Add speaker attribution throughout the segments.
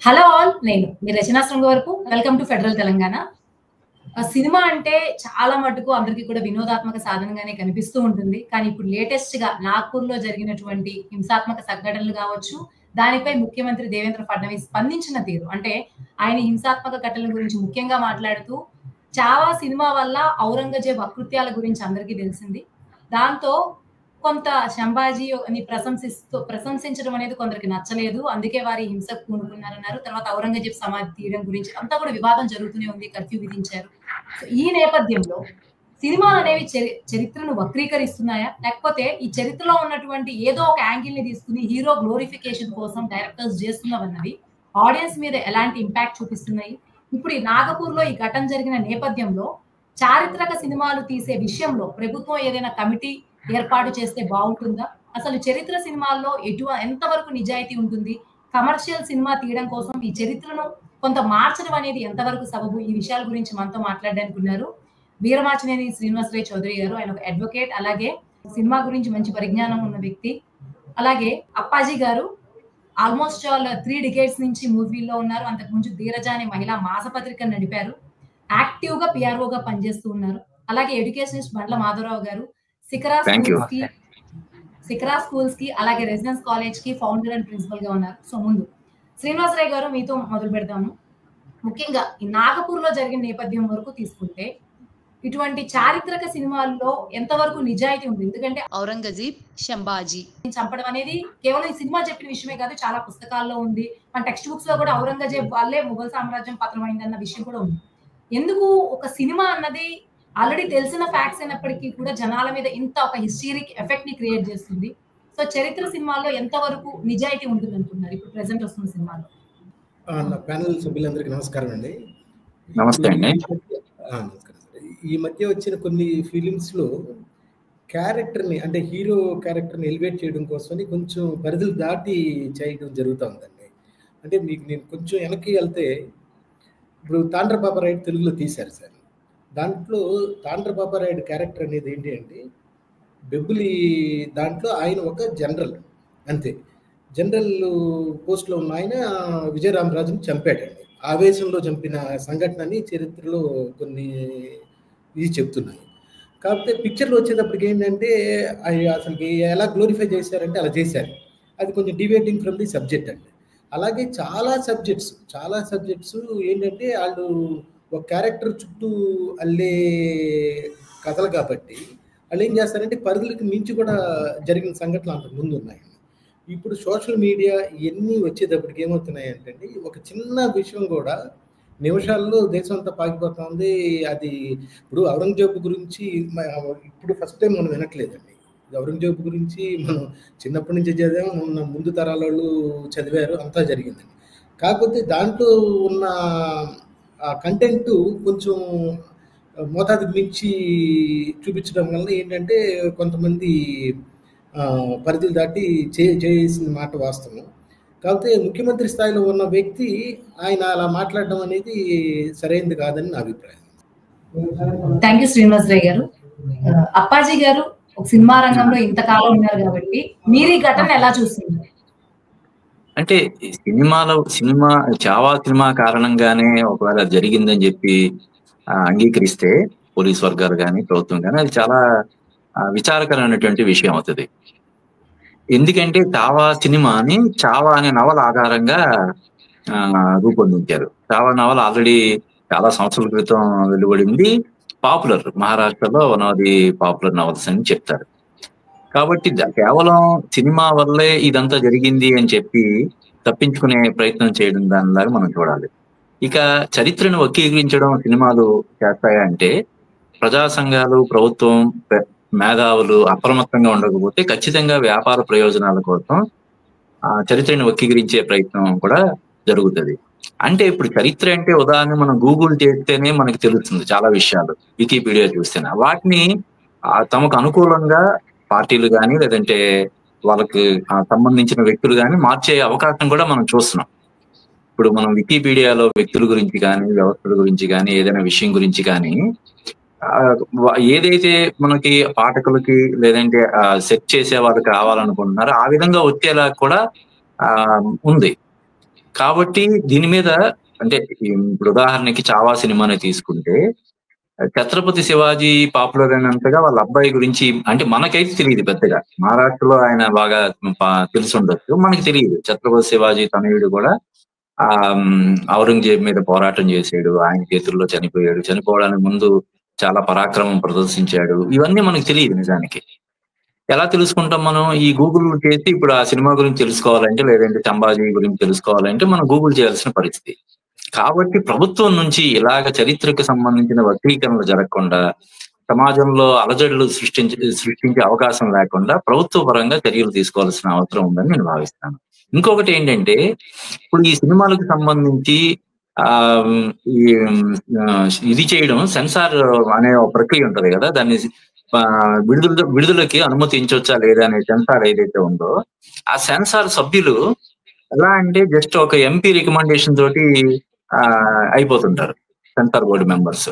Speaker 1: Hello all, నేను మీ రచనా శృంగ వరకు. Welcome to federal Telangana. Cinema అంటే చాలా మటుకు అందరికీ కూడా వినోదాత్మక సాధనంగానే కనిపిస్తూ ఉంటుంది. కానీ ఇప్పుడు లేటెస్ట్‌గా నాగ్పూర్‌లో జరిగినటువంటి హింసాత్మక సంఘటనలు కావచ్చు, దానిపై ముఖ్యమంత్రి దేవేంద్ర ఫడ్నవీస్ స్పందించిన తీరు. అంటే ఆయన హింసాత్మక ఘటనల గురించి ముఖ్యంగా మాట్లాడుతూ, చావా సినిమా వల్ల ఔరంగజేబ్ అకృత్యాల గురించి అందరికీ తెలిసింది. దాంతో కొంత శంభాజీని ప్రశంసించడం అనేది కొందరికి నచ్చలేదు. అందుకే వారి హింసకు పూనుకున్నారన్నారు. తర్వాత ఔరంగజేబ్ సమాధి తీయడం గురించి అంతా కూడా వివాదం జరుగుతూనే ఉంది. కర్ఫ్యూ విధించారు. సో, ఈ నేపథ్యంలో సినిమాలనేవి చరిత్రను వక్రీకరిస్తున్నాయా? లేకపోతే ఈ చరిత్రలో ఉన్నటువంటి ఏదో ఒక యాంగిల్‌ని తీసుకొని హీరో గ్లోరిఫికేషన్ కోసం డైరెక్టర్స్ చేస్తున్నవన్నవి ఆడియన్స్ మీద ఎలాంటి ఇంపాక్ట్ చూపిస్తున్నాయి? ఇప్పుడు ఈ నాగపూర్‌లో ఈ ఘటన జరిగిన నేపథ్యంలో చారిత్రక సినిమాలు తీసే విషయంలో ప్రభుత్వం ఏదైనా కమిటీ ఏర్పాటు చేస్తే బావుంటుందా? అసలు చరిత్ర సినిమాల్లో ఎంతవరకు నిజాయితీ ఉంటుంది? కమర్షియల్ సినిమా తీయడం కోసం ఈ చరిత్రను కొంత మార్చడం అనేది ఎంతవరకు సబబు? ఈ విషయాల గురించి మనతో మాట్లాడడానికి ఉన్నారు వీరమాచినేని శ్రీనివాసరావు చౌదరి గారు. ఆయన ఒక అడ్వకేట్, అలాగే సినిమా గురించి మంచి పరిజ్ఞానం ఉన్న వ్యక్తి. అలాగే అప్పాజీ గారు ఆల్మోస్ట్ ఆల్ 3 డికేడ్స్ నుంచి మూవీల్లో ఉన్నారు. అంతకుముందు ధీరజ అనే మహిళా మాసపత్రికను నడిపారు. యాక్టివ్‌గా పీఆర్ఓగా పనిచేస్తూ ఉన్నారు. అలాగే ఎడ్యుకేషనిస్ట్ బండ్ల మాధవరావు గారు శిఖరా స్కూల్స్ కి అలాగే రెసిడెన్స్ కాలేజ్ కి ఫౌండర్ అండ్ ప్రిన్సిపల్ గా ఉన్నారు. సో ముందు శ్రీనివాసరావు గారు, మీతో మొదలు పెడతాము. ముఖ్యంగా ఈ నాగపూర్ లో జరిగిన నేపథ్యం వరకు తీసుకుంటే ఇటువంటి చారిత్రక సినిమాల్లో ఎంతవరకు నిజాయితీ ఉంది? ఎందుకంటే
Speaker 2: ఔరంగజేబ్ శంభాజీ
Speaker 1: చంపడం అనేది కేవలం ఈ సినిమా చెప్పిన విషయమే కాదు, చాలా పుస్తకాల్లో ఉంది. మన టెక్స్ట్ బుక్స్ లో కూడా ఔరంగజేబ్ వాళ్ళే ముఘల్ సామ్రాజ్యం పతనమైందన్న విషయం కూడా ఉంది. ఎందుకు ఒక సినిమా అన్నది ఆల్రెడీ తెలిసిన ఫ్యాక్ట్స్ అయినప్పటికీ కూడా జనాల మీద ఇంత ఒక హిస్టరిక్ ఎఫెక్ట్ ని క్రియేట్ చేస్తుంది? సో చరిత్ర సినిమాల్లో ఎంతవరకు నిజాయితీ ఉంటుంది అనుకుంటున్నారు ఇప్పుడు ప్రెసెంట్ వస్తున్న సినిమాలో?
Speaker 3: నా ప్యానెల్ సభ్యులందరికీ నమస్కారం అండి.
Speaker 4: నమస్తే అండి.
Speaker 3: నమస్కారం. ఈ మధ్య వచ్చిన కొన్ని ఫిలిమ్స్లో క్యారెక్టర్ని, అంటే హీరో క్యారెక్టర్ని ఎలివేట్ చేయడం కోసమని కొంచెం పరిధులు దాటి చేయడం జరుగుతూ ఉందండి. అంటే మీకు నేను కొంచెం వెనక్కి వెళ్తే, ఇప్పుడు తాండ్ర పాపారాయుడు తెలుగులో తీశారు సార్. దాంట్లో తాండ్ర పాపారాయుడు క్యారెక్టర్ అనేది ఏంటి అంటే, బెబ్బులి దాంట్లో ఆయన ఒక జనరల్, అంతే. జనరల్ పోస్ట్లో ఉన్న ఆయన విజయరామరాజుని చంపాడండి. ఆవేశంలో చంపిన సంఘటనని చరిత్రలో కొన్ని ఇది చెప్తున్నాయి. కాకపోతే పిక్చర్లో వచ్చేటప్పటికి ఏంటంటే అసలుకి ఎలా గ్లోరిఫై చేశారంటే అలా చేశారు. అది కొంచెం డివేటింగ్ ఫ్రమ్ ది సబ్జెక్ట్ అండి. అలాగే చాలా సబ్జెక్ట్స్ ఏంటంటే వాళ్ళు ఒక క్యారెక్టర్ చుట్టూ అల్లే కథలు కాబట్టి వాళ్ళు ఏం చేస్తారంటే పరిధులకు మించి కూడా జరిగిన సంఘటనలు అంతకు ముందు ఉన్నాయండి. ఇప్పుడు సోషల్ మీడియా ఇవన్నీ వచ్చేటప్పటికి ఏమవుతున్నాయంటే అండి, ఒక చిన్న విషయం కూడా నిమిషాల్లో దేశం అంతా పాకిపోతుంది. అది ఇప్పుడు ఔరంగజేబు గురించి ఇప్పుడు ఫస్ట్ టైం మనం వినట్లేదండి. ఔరంగజేబు గురించి మనం చిన్నప్పటి నుంచి చదివాము, మన ముందు తరాల వాళ్ళు చదివారు, అంతా జరిగిందండి. కాకపోతే దాంట్లో ఉన్న కంటెంట్ కొంచెం మోతాదుకు మించి చూపించడం వల్ల ఏంటంటే కొంతమంది పరిధులు దాటి చేసిన మాట వాస్తవం. కాకపోతే ముఖ్యమంత్రి స్థాయిలో ఉన్న వ్యక్తి ఆయన అలా మాట్లాడడం అనేది సరైనది కాదని నా అభిప్రాయం.
Speaker 1: థ్యాంక్ యూ శ్రీనివాసరావు గారు. అప్పాజీ గారు, ఒక సినిమా రంగంలో ఇంతకాలం ఉన్నారు కాబట్టి మీరు ఈ ఘటన ఎలా చూస్తున్నారు?
Speaker 4: అంటే సినిమా చావా సినిమా కారణంగానే ఒకవేళ జరిగిందని చెప్పి అంగీకరిస్తే పోలీస్ వర్గాలు కానీ ప్రభుత్వం కానీ అది చాలా విచారకరమైనటువంటి విషయం అవుతుంది. ఎందుకంటే సినిమాని చావా అనే నవల ఆధారంగా రూపొందించారు. చావా నవల ఆల్రెడీ చాలా సంవత్సరాల క్రితం వెలువడింది. పాపులర్, మహారాష్ట్రలో one of the popular novels అని చెప్తారు. కాబట్టి కేవలం సినిమా వల్లే ఇదంతా జరిగింది అని చెప్పి తప్పించుకునే ప్రయత్నం చేయడం దానిలాగా మనం చూడాలి. ఇక చరిత్రను వక్రీకరించడం సినిమాలు చేస్తాయంటే ప్రజా సంఘాలు, ప్రభుత్వం, మేధావులు అప్రమత్తంగా ఉండకపోతే ఖచ్చితంగా వ్యాపార ప్రయోజనాల కోసం చరిత్రను వక్రీకరించే ప్రయత్నం కూడా జరుగుతుంది. అంటే ఇప్పుడు చరిత్ర అంటే ఉదాహరణ మనం గూగుల్ చేస్తేనే మనకి తెలుస్తుంది చాలా విషయాలు, వికీపీడియా చూస్తేనే. వాటిని తమకు అనుకూలంగా పార్టీలు కానీ లేదంటే వాళ్ళకి సంబంధించిన వ్యక్తులు కానీ మార్చే అవకాశం కూడా మనం చూస్తున్నాం. ఇప్పుడు మనం వికీపీడియాలో వ్యక్తుల గురించి కానీ, వ్యవస్థల గురించి కానీ, ఏదైనా విషయం గురించి కానీ ఏదైతే మనకి పాఠకులకి లేదంటే సెర్చ్ చేసే వాళ్ళకి రావాలనుకుంటున్నారో ఆ విధంగా వచ్చేలా కూడా ఉంది. కాబట్టి దీని మీద అంటే ఇప్పుడు ఉదాహరణకి చావా సినిమాని తీసుకుంటే ఛత్రపతి శివాజీ పాపులర్ అయినంతగా వాళ్ళ అబ్బాయి గురించి అంటే మనకైతే తెలియదు పెద్దగా. మహారాష్ట్రలో ఆయన బాగా తెలిసి ఉండొచ్చు, మనకి తెలియదు. ఛత్రపతి శివాజీ తనయుడు కూడా ఔరంగజేబు మీద పోరాటం చేశాడు, ఆయన చేతుల్లో చనిపోయాడు, చనిపోవడానికి ముందు చాలా పరాక్రమం ప్రదర్శించాడు. ఇవన్నీ మనకి తెలియదు నిజానికి. ఎలా తెలుసుకుంటాం మనం? ఈ గూగుల్ చేసి ఇప్పుడు ఆ సినిమా గురించి తెలుసుకోవాలంటే, లేదంటే సంభాజీ గురించి తెలుసుకోవాలంటే మనం గూగుల్ చేయాల్సిన పరిస్థితి. కాబట్టి ప్రభుత్వం నుంచి ఇలాగ చరిత్రకు సంబంధించిన వక్రీకరణలు జరగకుండా, సమాజంలో అలజడులు సృష్టించే అవకాశం లేకుండా ప్రభుత్వ పరంగా చర్యలు తీసుకోవాల్సిన అవసరం ఉందని నేను భావిస్తాను. ఇంకొకటి ఏంటంటే, ఇప్పుడు ఈ సినిమాలకు సంబంధించి ఇది చేయడం, సెన్సార్ అనే ఒక ప్రక్రియ ఉంటది కదా, దాన్ని విడుదలకి అనుమతించవచ్చా లేదా అనే సెన్సార్ ఏదైతే ఉందో, ఆ సెన్సార్ సభ్యులు ఎలా అంటే జస్ట్ ఒక ఎంపీ రికమెండేషన్ తోటి అయిపోతుంటారు సెన్సార్ బోర్డు మెంబర్స్.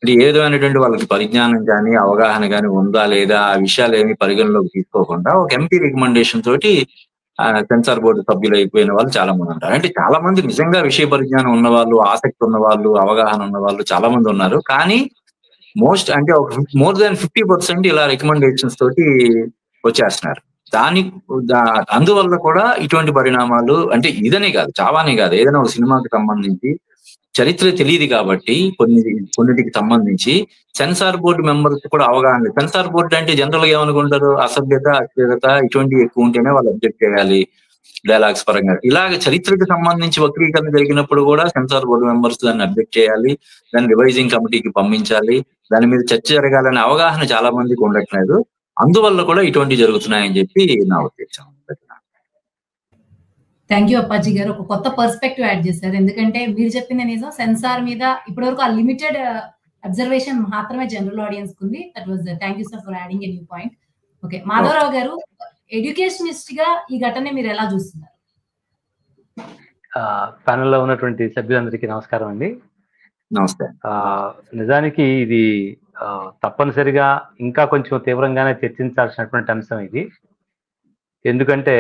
Speaker 4: ఇది ఏదో అనేటువంటి వాళ్ళకి పరిజ్ఞానం కానీ అవగాహన కానీ ఉందా లేదా ఆ విషయాలు ఏమి పరిగణలోకి తీసుకోకుండా ఒక ఎంపీ రికమెండేషన్ తోటి సెన్సార్ బోర్డు సభ్యులు అయిపోయిన వాళ్ళు చాలా మంది ఉంటారు. అంటే చాలా మంది నిజంగా విషయ పరిజ్ఞానం ఉన్న వాళ్ళు, ఆసక్తి ఉన్న వాళ్ళు, అవగాహన ఉన్న వాళ్ళు చాలా మంది ఉన్నారు. కానీ అంటే ఒక మోర్ దాన్ 50% ఇలా రికమెండేషన్స్ తోటి వచ్చేస్తున్నారు. అందువల్ల కూడా ఇటువంటి పరిణామాలు, అంటే ఇదనే కాదు, చావానే కాదు, ఏదైనా ఒక సినిమాకి సంబంధించి చరిత్ర తెలియదు కాబట్టి కొన్నిటికి సంబంధించి సెన్సార్ బోర్డు మెంబర్స్ కూడా అవగాహన. సెన్సార్ బోర్డు అంటే జనరల్ గా ఏమనుకుంటారు, అసభ్యత, అశ్లీలత ఇటువంటివి ఎక్కువ ఉంటేనే వాళ్ళు అబ్జెక్ట్ చేయాలి డైలాగ్స్ పరంగా. ఇలాగ చరిత్రకు సంబంధించి వక్రీకరణ జరిగినప్పుడు కూడా సెన్సార్ బోర్డు మెంబర్స్ దాన్ని అబ్జెక్ట్ చేయాలి, దాన్ని రివైజింగ్ కమిటీకి పంపించాలి, దాని మీద చర్చ జరగాలనే అవగాహన చాలా మందికి ఉండట్లేదు. అందువల్ల కూడా ఇటువంటి జరుగుతున్నాయని చెప్పి నా ఉద్దేశం.
Speaker 1: థ్యాంక్ యూ అప్పాజీ గారు, ఒక కొత్త పర్స్పెక్టివ్ యాడ్ చేశారు. ఎందుకంటే మీరు చెప్పింది నిజం, సెన్సార్ మీద ఇప్పటివరకు ఆ లిమిటెడ్ అబ్జర్వేషన్ మాత్రమే జనరల్ ఆడియన్స్ కుంది. That was thank you sir for adding a new point. Okay, Madhavarao garu, educationist గా ఈ ఘటన మీరు ఎలా చూస్తున్నారు?
Speaker 5: ప్యానెల్ లో ఉన్నటువంటి సభ్యులందరికీ నమస్కారం అండి.
Speaker 4: నమస్తే.
Speaker 5: నిజానికి ఇది తప్పనిసరిగా ఇంకా కొంచెం తీవ్రంగానే చర్చించాల్సినటువంటి అంశం ఇది. ఎందుకంటే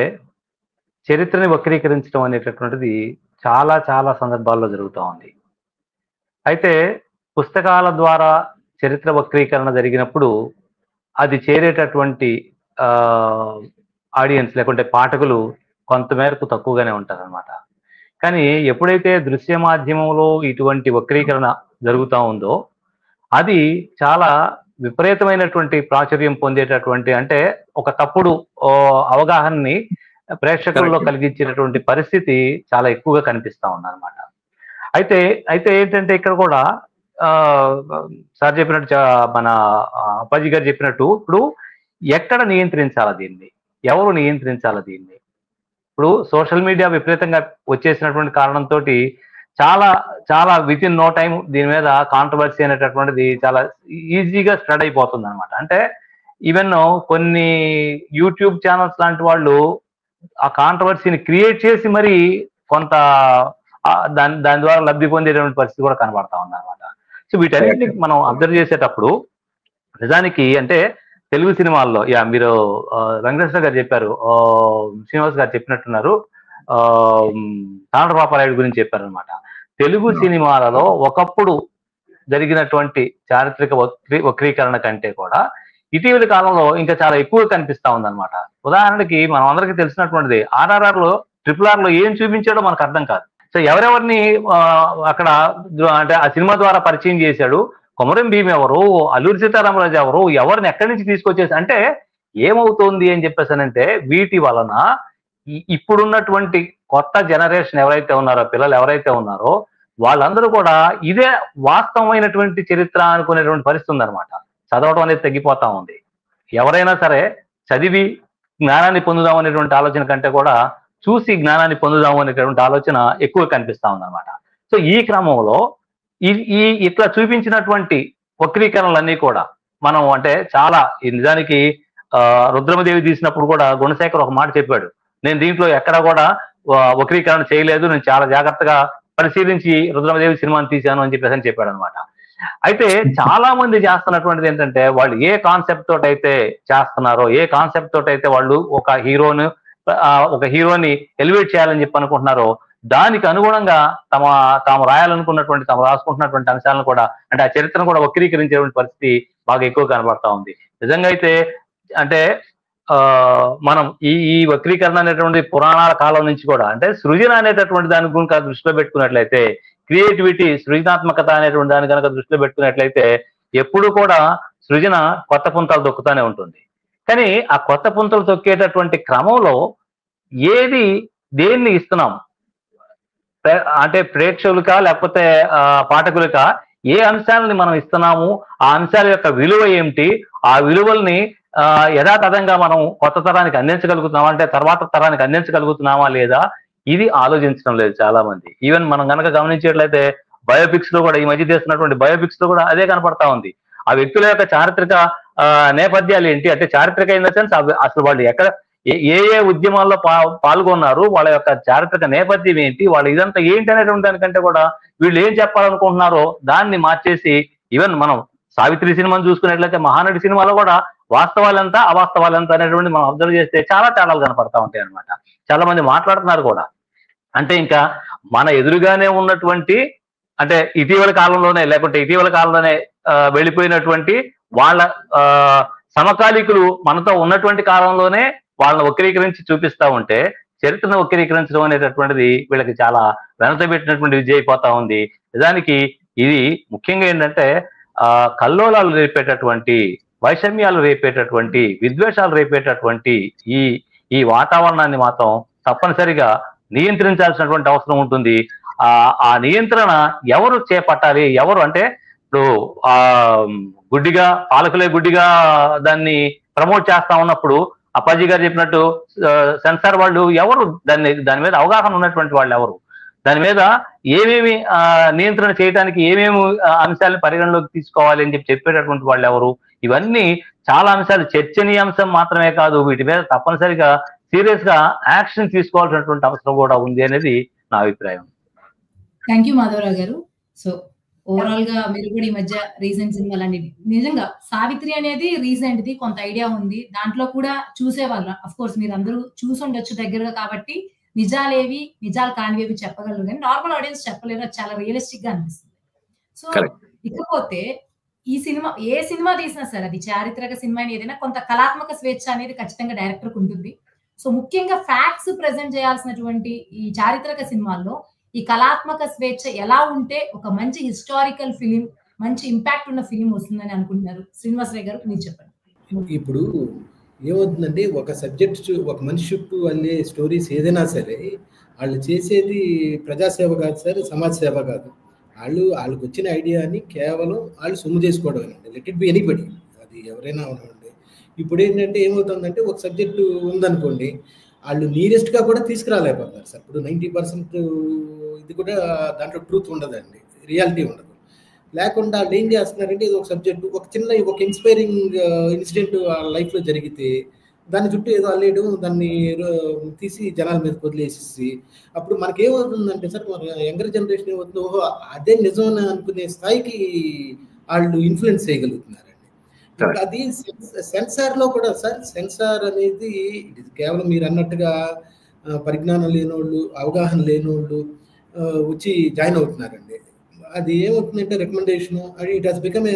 Speaker 5: చరిత్రని వక్రీకరించడం అనేటటువంటిది చాలా చాలా సందర్భాల్లో జరుగుతూ ఉంది. అయితే పుస్తకాల ద్వారా చరిత్ర వక్రీకరణ జరిగినప్పుడు అది చేరేటటువంటి ఆడియన్స్ లేకుంటే పాఠకులు కొంతమేరకు తక్కువగానే ఉంటారనమాట. కానీ ఎప్పుడైతే దృశ్య మాధ్యమంలో ఇటువంటి వక్రీకరణ జరుగుతూ ఉందో అది చాలా విపరీతమైనటువంటి ప్రాచుర్యం పొందేటటువంటి, అంటే ఒక తప్పుడు అవగాహనని ప్రేక్షకుల్లో కలిగించేటటువంటి పరిస్థితి చాలా ఎక్కువగా కనిపిస్తా ఉందన్నమాట. అయితే ఏంటంటే ఇక్కడ కూడా సార్ చెప్పినట్టు, మన అప్పాజీ గారు చెప్పినట్టు, ఇప్పుడు ఎక్కడ నియంత్రించాలా దీన్ని, ఎవరు నియంత్రించాలా దీన్ని? ఇప్పుడు సోషల్ మీడియా విపరీతంగా వచ్చేసినటువంటి కారణంతో చాలా చాలా విత్ ఇన్ నో టైం దీని మీద కాంట్రవర్సీ అనేటటువంటిది చాలా ఈజీగా స్ప్రెడ్ అయిపోతుంది అనమాట. అంటే ఈవెన్ కొన్ని యూట్యూబ్ ఛానల్స్ లాంటి వాళ్ళు ఆ కాంట్రవర్సీని క్రియేట్ చేసి మరి కొంత దాని ద్వారా లబ్ధి పొందేటువంటి పరిస్థితి కూడా కనబడతా ఉంది అనమాట. సో వీటన్నిటిని మనం అబ్జర్వ్ చేసేటప్పుడు నిజానికి అంటే తెలుగు సినిమాల్లో మీరు వెంకటేశ్వర గారు చెప్పారు, శ్రీనివాస్ గారు చెప్పినట్టున్నారు, తాండ్రపాపారాయుడు గురించి చెప్పారనమాట. తెలుగు సినిమాలలో ఒకప్పుడు జరిగినటువంటి చారిత్రక వక్రీకరణ కంటే కూడా ఇటీవలి కాలంలో ఇంకా చాలా ఎక్కువగా కనిపిస్తా ఉందన్నమాట. ఉదాహరణకి మనం అందరికీ తెలిసినటువంటిది RRR లో RRR లో ఏం చూపించాడో మనకు అర్థం కాదు. సో ఎవరెవరిని అక్కడ అంటే ఆ సినిమా ద్వారా పరిచయం చేశాడు, కొమరం భీమ్ ఎవరు, అల్లూరి సీతారామరాజు ఎవరు, ఎవరిని ఎక్కడి నుంచి తీసుకొచ్చేసి, అంటే ఏమవుతోంది అని చెప్పేసానంటే వీటి వలన ఇప్పుడున్నటువంటి కొత్త జనరేషన్ ఎవరైతే ఉన్నారో, పిల్లలు ఎవరైతే ఉన్నారో వాళ్ళందరూ కూడా ఇదే వాస్తవమైనటువంటి చరిత్ర అనుకునేటువంటి పరిస్థితి ఉందన్నమాట. చదవడం అనేది తగ్గిపోతా ఉంది. ఎవరైనా సరే చదివి జ్ఞానాన్ని పొందుదాం అనేటువంటి ఆలోచన కంటే కూడా చూసి జ్ఞానాన్ని పొందుదాం అనేటువంటి ఆలోచన ఎక్కువ కనిపిస్తా ఉందన్నమాట. సో ఈ క్రమంలో ఇట్లా చూపించినటువంటి వక్రీకరణలన్నీ కూడా మనం అంటే చాలా నిజానికి రుద్రమదేవి తీసినప్పుడు కూడా గుణశేఖర్ ఒక మాట చెప్పాడు, నేను దీంట్లో ఎక్కడా కూడా వక్రీకరణ చేయలేదు, నేను చాలా జాగ్రత్తగా పరిశీలించి రుద్రమదేవి సినిమాని తీశాను అని చెప్పేసి చెప్పాడు అనమాట. అయితే చాలా మంది చేస్తున్నటువంటిది ఏంటంటే వాళ్ళు ఏ కాన్సెప్ట్ తోటి అయితే చేస్తున్నారో, ఏ కాన్సెప్ట్ తోటి అయితే వాళ్ళు ఒక హీరోని ఎలివేట్ చేయాలని చెప్పి అనుకుంటున్నారో దానికి అనుగుణంగా తాము రాయాలనుకున్నటువంటి, తాము రాసుకుంటున్నటువంటి అంశాలను కూడా, అంటే ఆ చరిత్రను కూడా వక్రీకరించేటువంటి పరిస్థితి బాగా ఎక్కువ కనబడతా ఉంది. నిజంగా అయితే అంటే మనం ఈ వక్రీకరణ అనేటువంటి పురాణాల కాలం నుంచి కూడా, అంటే సృజన అనేటటువంటి దాని గురించి దృష్టిలో పెట్టుకున్నట్లయితే, క్రియేటివిటీ, సృజనాత్మకత అనేటువంటి దాని కనుక దృష్టిలో పెట్టుకున్నట్లయితే ఎప్పుడు కూడా సృజన కొత్త పుంతలు తొక్కుతానే ఉంటుంది. కానీ ఆ కొత్త పుంతలు తొక్కేటటువంటి క్రమంలో దేన్ని ఇస్తున్నాం, అంటే ప్రేక్షకులకా లేకపోతే పాఠకులకా ఏ అంశాలని మనం ఇస్తున్నాము, ఆ అంశాల యొక్క విలువ ఏమిటి, ఆ విలువల్ని యథాతథంగా మనం కొత్త తరానికి అందించగలుగుతున్నామా, అంటే తర్వాత తరానికి అందించగలుగుతున్నామా లేదా, ఇది ఆలోచించడం లేదు చాలా మంది. ఈవెన్ మనం కనుక గమనించేట్లయితే బయోపిక్స్ లో కూడా, ఈ మధ్య చేస్తున్నటువంటి బయోపిక్స్ లో కూడా అదే కనపడతా ఉంది. ఆ వ్యక్తుల యొక్క చారిత్రక నేపథ్యాలు ఏంటి, అంటే చారిత్రక ఇన్ ద సెన్స్ అసలు వాళ్ళు ఎక్కడ ఏ ఉద్యమాల్లో పాల్గొన్నారు, వాళ్ళ యొక్క చారిత్రక నేపథ్యం ఏంటి, వాళ్ళు ఇదంతా ఏంటి అనేటువంటి దానికంటే కూడా వీళ్ళు ఏం చెప్పాలనుకుంటున్నారో దాన్ని మార్చేసి, ఈవెన్ మనం సావిత్రి సినిమాను చూసుకున్నట్లయితే మహానటి సినిమాలో కూడా వాస్తవాలంతా అవాస్తవాలంతా అనేటువంటి మనం అబ్జర్వ్ చేస్తే చాలా తేడాలు కనపడతా ఉంటాయి అనమాట. చాలా మంది మాట్లాడుతున్నారు కూడా. అంటే ఇంకా మన ఎదురుగానే ఉన్నటువంటి, అంటే ఇటీవల కాలంలోనే లేకుంటే ఇటీవల కాలంలోనే వెళ్ళిపోయినటువంటి వాళ్ళ సమకాలీకులు మనతో ఉన్నటువంటి కాలంలోనే వాళ్ళని వక్రీకరించి చూపిస్తా ఉంటే, చరిత్రను వక్రీకరించడం అనేటటువంటిది వీళ్ళకి చాలా వెనకబెట్టినటువంటి విద్య అయిపోతా ఉంది. నిజానికి ఇది ముఖ్యంగా ఏంటంటే కల్లోలాలు రేపేటటువంటి, వైషమ్యాలు రేపేటటువంటి, విద్వేషాలు రేపేటటువంటి ఈ వాతావరణాన్ని మాత్రం తప్పనిసరిగా నియంత్రించాల్సినటువంటి అవసరం ఉంటుంది. ఆ నియంత్రణ ఎవరు చేపట్టాలి, ఎవరు అంటే ఇప్పుడు గుడ్డిగా పాలకులే గుడ్డిగా దాన్ని ప్రమోట్ చేస్తా ఉన్నప్పుడు అప్పాజీ గారు చెప్పినట్టు సెన్సార్ వాళ్ళు ఎవరు, దాని మీద అవగాహన ఉన్నటువంటి వాళ్ళు ఎవరు, దాని మీద ఏమేమి నియంత్రణ చేయడానికి ఏమేమి అంశాలను పరిగణలోకి తీసుకోవాలి అని చెప్పేటటువంటి వాళ్ళు ఎవరు, ఇవన్నీ చాలా అంశాలు చర్చనీయాంశం మాత్రమే కాదు, వీటి మీద తప్పనిసరిగా సీరియస్ గా యాక్షన్ తీసుకోవాల్సినటువంటి అవసరం కూడా ఉంది అనేది నా అభిప్రాయం.
Speaker 1: థ్యాంక్ యూ మాధవరావు గారు. సో ఓవరాల్ గా మీరు కూడా ఈ మధ్య రీసెంట్ సినిమాలన్నీ, నిజంగా సావిత్రి అనేది రీసెంట్ ది, కొంత ఐడియా ఉంది, దాంట్లో కూడా చూసేవాళ్ళు. అఫ్ కోర్స్ మీరు అందరూ చూసి ఉండొచ్చు దగ్గరగా, కాబట్టి నిజాలేవి నిజాలు కానివేవి చెప్పగలరు, కానీ నార్మల్ ఆడియన్స్ చెప్పలేరు. అది చాలా రియలిస్టిక్ గా అనిపిస్తుంది. సో ఇకపోతే ఈ సినిమా, ఏ సినిమా తీసినా సరే, అది చారిత్రక సినిమా ఏదైనా, కొంత కళాత్మక స్వేచ్ఛ అనేది ఖచ్చితంగా డైరెక్టర్ కు ఉంటుంది. సో ముఖ్యంగా ఫ్యాక్ట్స్ ప్రెజెంట్ చేయాల్సినటువంటి ఈ చారిత్రక సినిమాల్లో ఈ కళాత్మక స్వేచ్ఛ ఎలా ఉంటే ఒక మంచి హిస్టారికల్ ఫిలిం, మంచి ఇంపాక్ట్ ఉన్న ఫిలిం వస్తుందని అనుకుంటున్నారు? శ్రీనివాసరావు గారు మీరు చెప్పండి.
Speaker 3: ఇప్పుడు ఏమవుతుందంటే, ఒక సబ్జెక్ట్, ఒక మనిషి చుట్టూ అల్లే స్టోరీస్ ఏదైనా సరే, వాళ్ళు చేసేది ప్రజాసేవ కాదు సార్, సమాజ సేవ కాదు. వాళ్ళకి వచ్చిన ఐడియాని కేవలం వాళ్ళు సొమ్ము చేసుకోవడం అండి. లెట్ ఇట్ బి ఎనీబడి, అది ఎవరైనా ఉండండి. ఇప్పుడు ఏంటంటే ఏమవుతుందంటే, ఒక సబ్జెక్టు ఉందనుకోండి, వాళ్ళు నీరెస్ట్గా కూడా తీసుకురాలేకపోతున్నారు సార్. ఇప్పుడు 90% ఇది కూడా దాంట్లో ట్రూత్ ఉండదండి, రియాలిటీ ఉండదు. లేకుండా వాళ్ళు ఏం చేస్తున్నారంటే, ఇది ఒక సబ్జెక్టు, ఒక ఇన్స్పైరింగ్ ఇన్సిడెంట్ వాళ్ళ లైఫ్లో జరిగితే దాని చుట్టూ ఏదో అల్లేయడం, దాన్ని తీసి జనాల మీద వదిలేసేసి, అప్పుడు మనకేమవుతుందంటే సార్, మన యంగర్ జనరేషన్ ఏమవుతుందో, ఓహో అదే నిజం అనుకునే స్థాయికి వాళ్ళు ఇన్ఫ్లుయెన్స్ చేయగలుగుతున్నారండి. అది సెన్సార్లో కూడా సార్, సెన్సార్ అనేది కేవలం మీరు అన్నట్టుగా పరిజ్ఞానం లేనోళ్ళు, అవగాహన లేనోళ్ళు వచ్చి జాయిన్ అవుతున్నారండి. అది ఏమవుతుందంటే రికమెండేషను, అది ఇట్ హాస్ బికమ్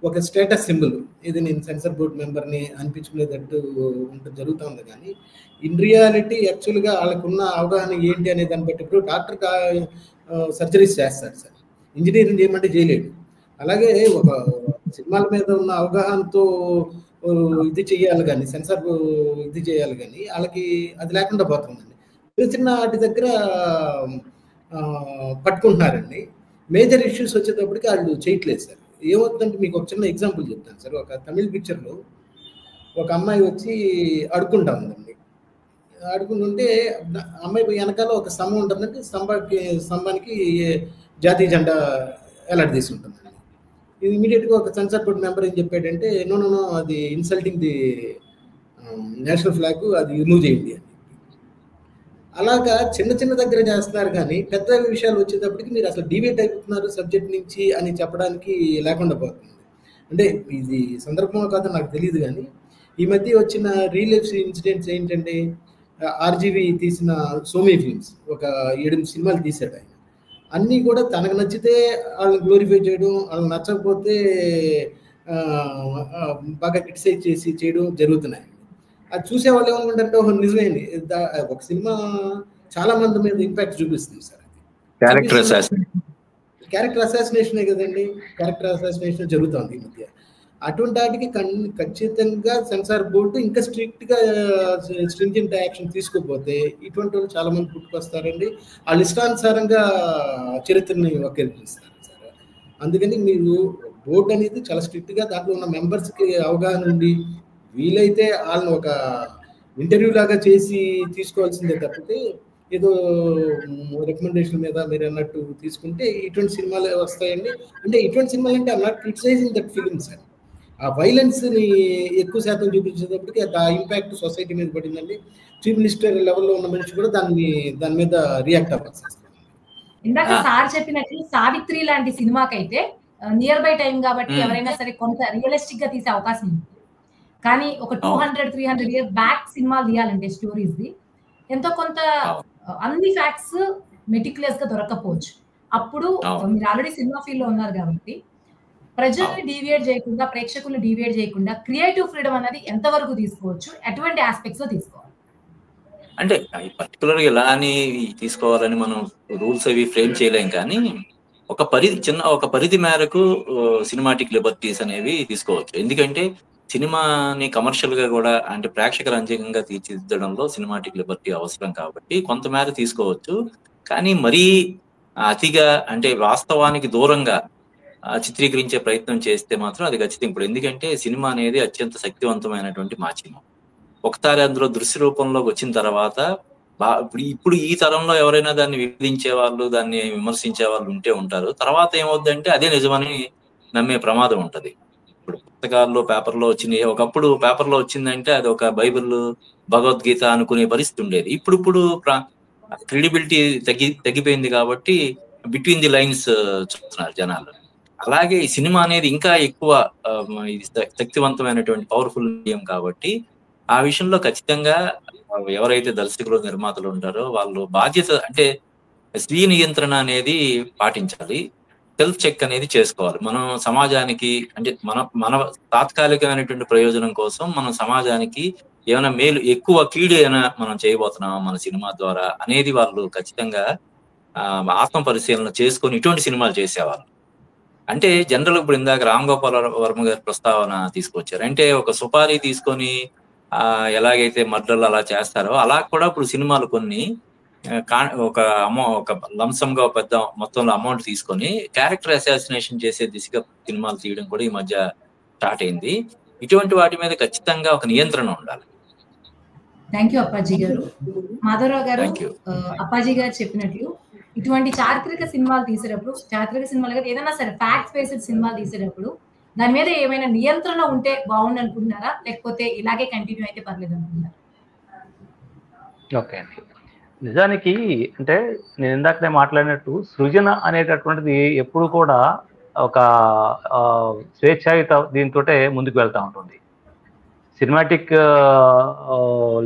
Speaker 3: ఒక స్టేటస్ సింబల్. ఇది నేను సెన్సార్ బోర్డ్ మెంబర్ని అనిపించుకునేటట్టు జరుగుతూ ఉంది. కానీ ఇన్ రియాలిటీ యాక్చువల్గా వాళ్ళకున్న అవగాహన ఏంటి అనే దాన్ని బట్టి, ఇప్పుడు డాక్టర్ సర్జరీస్ చేస్తారు సార్, ఇంజనీరింగ్ చేయమంటే చేయలేడు. అలాగే ఒక సినిమాల మీద ఉన్న అవగాహనతో ఇది చేయాలి కానీ, సెన్సార్ ఇది చేయాలి కానీ, వాళ్ళకి అది లేకుండా పోతుందండి. చిన్న వాటి దగ్గర పట్టుకుంటున్నారండి. మేజర్ ఇష్యూస్ వచ్చేటప్పటికి వాళ్ళు చేయట్లేదు సార్. ఏమవుతుందంటే, మీకు ఒక చిన్న ఎగ్జాంపుల్ చెప్తాను సార్. ఒక తమిళ పిక్చర్లో ఒక అమ్మాయి వచ్చి అడుక్కుంటా ఉందండి. అడుగుతుంటే అమ్మాయి వెనకాల ఒక స్తంభం ఉంటుందంటే, స్తంభానికి జాతీయ జెండా ఎలాంటి తీసుకుంటుందండి. ఇది ఇమీడియట్గా ఒక సెన్సార్ బోర్డ్ మెంబర్ ఏం చెప్పాడంటే, నో అది ఇన్సల్టింగ్ ది నేషనల్ ఫ్లాగ్, అది రిమూవ్ చేయండి అని. అలాగా చిన్న దగ్గర చేస్తున్నారు కానీ, పెద్ద విషయాలు వచ్చేటప్పటికి మీరు అసలు డివేట్ అయిపోతున్నారు సబ్జెక్ట్ నుంచి అని చెప్పడానికి లేకుండా పోతుంది. అంటే ఇది సందర్భంలో కాదు నాకు తెలియదు, కానీ ఈ మధ్య వచ్చిన రియల్ లైఫ్ ఇన్సిడెంట్స్ ఏంటంటే, ఆర్జీవి తీసిన సోమీ ఫిల్మ్స్ ఒక 7 సినిమాలు తీశాడు ఆయన. అన్నీ కూడా తనకు నచ్చితే వాళ్ళని గ్లోరిఫై చేయడం, వాళ్ళకి నచ్చకపోతే బాగా క్రిటిసైజ్ చేసి చేయడం జరుగుతున్నాయి. అది చూసేవాళ్ళు ఏమనుకుంటారంటే నిజమేంది, ఒక సినిమా చాలా మంది మీద ఇంపాక్ట్ చూపిస్తుంది సార్. క్యారెక్టర్ అసాసినేషనే కదండి, క్యారెక్టర్ అసాసినేషన్ జరుగుతుంది ఈ మధ్య. అటువంటి వాటికి ఖచ్చితంగా సెన్సార్ బోర్డు ఇంకా స్ట్రింజెంట్ యాక్షన్ తీసుకోకపోతే ఇటువంటి వాళ్ళు చాలా మంది పుట్టుకొస్తారండి. వాళ్ళు ఇష్టానుసారంగా చరిత్రని వక్రీకరిస్తారు సార్. అందుకని మీరు బోర్డు అనేది చాలా స్ట్రిక్ట్గా దాంట్లో ఉన్న మెంబర్స్కి అవగాహన ఉండి వీలైతే వాళ్ళని ఒక ఇంటర్వ్యూ లాగా చేసి తీసుకోవాల్సిందే తప్పితే ఏదో రికమెండేషన్ మీద మీరు అన్నట్టు తీసుకుంటే ఇటువంటి సినిమాలు వస్తాయండి. అంటే ఇటువంటి సినిమాలు అంటే I'm not criticising that films sir. ఆ వైలెన్స్ని ఎక్కువ శాతం చూపించేటప్పటికి ఆ ఇంపాక్ట్ సొసైటీ మీద పడిందండి. చీఫ్ మినిస్టర్ లెవెల్లో ఉన్న మనిషి కూడా దాని మీద రియాక్ట్ అవ్వాల్సి వస్తుంది. ఇందాక
Speaker 1: సార్ చెప్పినట్లు సావిత్రి లాంటి సినిమాకైతే నియర్ బై టైం కాబట్టి ఎవరైనా సరే కొంత రియలిస్టిక్ గా తీసే అవకాశం ఉంది. కానీ ఒక 200-300 ఇయర్స్ బ్యాక్ సినిమాలు తీయాలంటే స్టోరీస్ ది ఎంతో కొంత అన్ని ఫ్యాక్ట్స్ మెటిక్యులస్ గా దొరకకపోవచ్చు. అప్పుడు మీరు ఆల్రెడీ సినిమా ఫీల్డ్ లో ఉన్నారు కాబట్టి ప్రజల్ని డీవియేట్ చేయకుండా, ప్రేక్షకుల్ని డీవియేట్ చేయకుండా క్రియేటివ్ ఫ్రీడమ్ అనేది ఎంతవరకు తీసుకోవచ్చు, ఎటువంటి ఆస్పెక్ట్స్ లో తీసుకోవాలి?
Speaker 4: అంటే పర్టికులర్ గా ఎలా అని తీసుకోవాలని మనం రూల్స్ అవి ఫ్రేమ్ చేయలేం, కానీ ఒక పరిధి మేరకు సినిమాటిక్ లిబర్టీస్ అనేవి తీసుకోవచ్చు. ఎందుకంటే సినిమాని కమర్షియల్ గా కూడా అంటే ప్రేక్షక రంజకంగా తీర్చిదిద్దడంలో సినిమాటిక్ లిబర్టీ అవసరం కాబట్టి కొంతమేర తీసుకోవచ్చు. కానీ మరీ అతిగా అంటే వాస్తవానికి దూరంగా చిత్రీకరించే ప్రయత్నం చేస్తే మాత్రం అది ఖచ్చితంగా ఇప్పుడు, ఎందుకంటే సినిమా అనేది అత్యంత శక్తివంతమైనటువంటి మాధ్యమం. ఒకసారి అందులో దృశ్య రూపంలోకి వచ్చిన తర్వాత ఇప్పుడు ఈ తరంలో ఎవరైనా దాన్ని విభజించే వాళ్ళు, దాన్ని విమర్శించే వాళ్ళు ఉంటారు. తర్వాత ఏమవుద్దంటే అదే నిజమని నమ్మే ప్రమాదం ఉంటది. ఇప్పుడు పుస్తకాల్లో పేపర్లో వచ్చినాయి, ఒకప్పుడు పేపర్లో వచ్చిందంటే అది ఒక బైబిల్ భగవద్గీత అనుకునే పరిస్థితి ఉండేది. ఇప్పుడు క్రెడిబిలిటీ తగ్గిపోయింది కాబట్టి బిట్వీన్ ది లైన్స్ చూస్తున్నారు జనాలు. అలాగే ఈ సినిమా అనేది ఇంకా ఎక్కువ శక్తివంతమైనటువంటి పవర్ఫుల్ మీడియం కాబట్టి ఆ విషయంలో ఖచ్చితంగా ఎవరైతే దర్శకులు, నిర్మాతలు ఉంటారో వాళ్ళు బాధ్యత అంటే స్వీయ నియంత్రణ అనేది పాటించాలి. సెల్ఫ్ చెక్ అనేది చేసుకోవాలి. మనం సమాజానికి అంటే మన తాత్కాలికమైనటువంటి ప్రయోజనం కోసం మనం సమాజానికి ఏమైనా మేలు, ఎక్కువ కీడు ఏమైనా మనం చేయబోతున్నామా మన సినిమా ద్వారా అనేది వాళ్ళు ఖచ్చితంగా ఆత్మ పరిశీలన చేసుకొని ఇటువంటి సినిమాలు చేసేవాళ్ళు. అంటే జనరల్ ఇప్పుడు ఇందాక రామ్ గోపాల్ వర్మ గారి ప్రస్తావన తీసుకొచ్చారు. అంటే ఒక సుపారీ తీసుకొని ఎలాగైతే మర్డర్లు అలా చేస్తారో అలా కూడా ఇప్పుడు సినిమాలు కొన్ని ఒక లంసమ్ గా పెద్ద మొత్తంలో అమౌంట్ తీసుకొని క్యారెక్టర్ అసాసినేషన్ చేసే దిశగా సినిమాలు తీయడం కూడా ఈ మధ్య స్టార్ట్ అయింది. ఇటువంటి వాటి మీద ఖచ్చితంగా ఒక నియంత్రణ ఉండాలి.
Speaker 1: థ్యాంక్ యూ అప్పాజీ గారు. మాధవరావు గారు, అప్పాజీ గారు చెప్పినట్లు ఇటువంటి చారిత్రక సినిమాలు తీసేటప్పుడు, చారిత్రక సినిమాలు కదా ఏదైనా సరే ఫ్యాక్ట్ బేస్డ్ సినిమాలు తీసేటప్పుడు దాని మీద ఏమైనా నియంత్రణ ఉంటే బాగుంది అనుకుంటున్నారా, లేకపోతే ఇలాగే కంటిన్యూ అయితే పర్లేదు అనుకుంటున్నారా?
Speaker 5: ఓకే అండి, నిజానికి అంటే నేను ఇందాకనే మాట్లాడినట్టు సృజన అనేటటువంటిది ఎప్పుడు కూడా ఒక స్వేచ్ఛాయుత దీంతో ముందుకు వెళ్తూ ఉంటుంది. సినిమాటిక్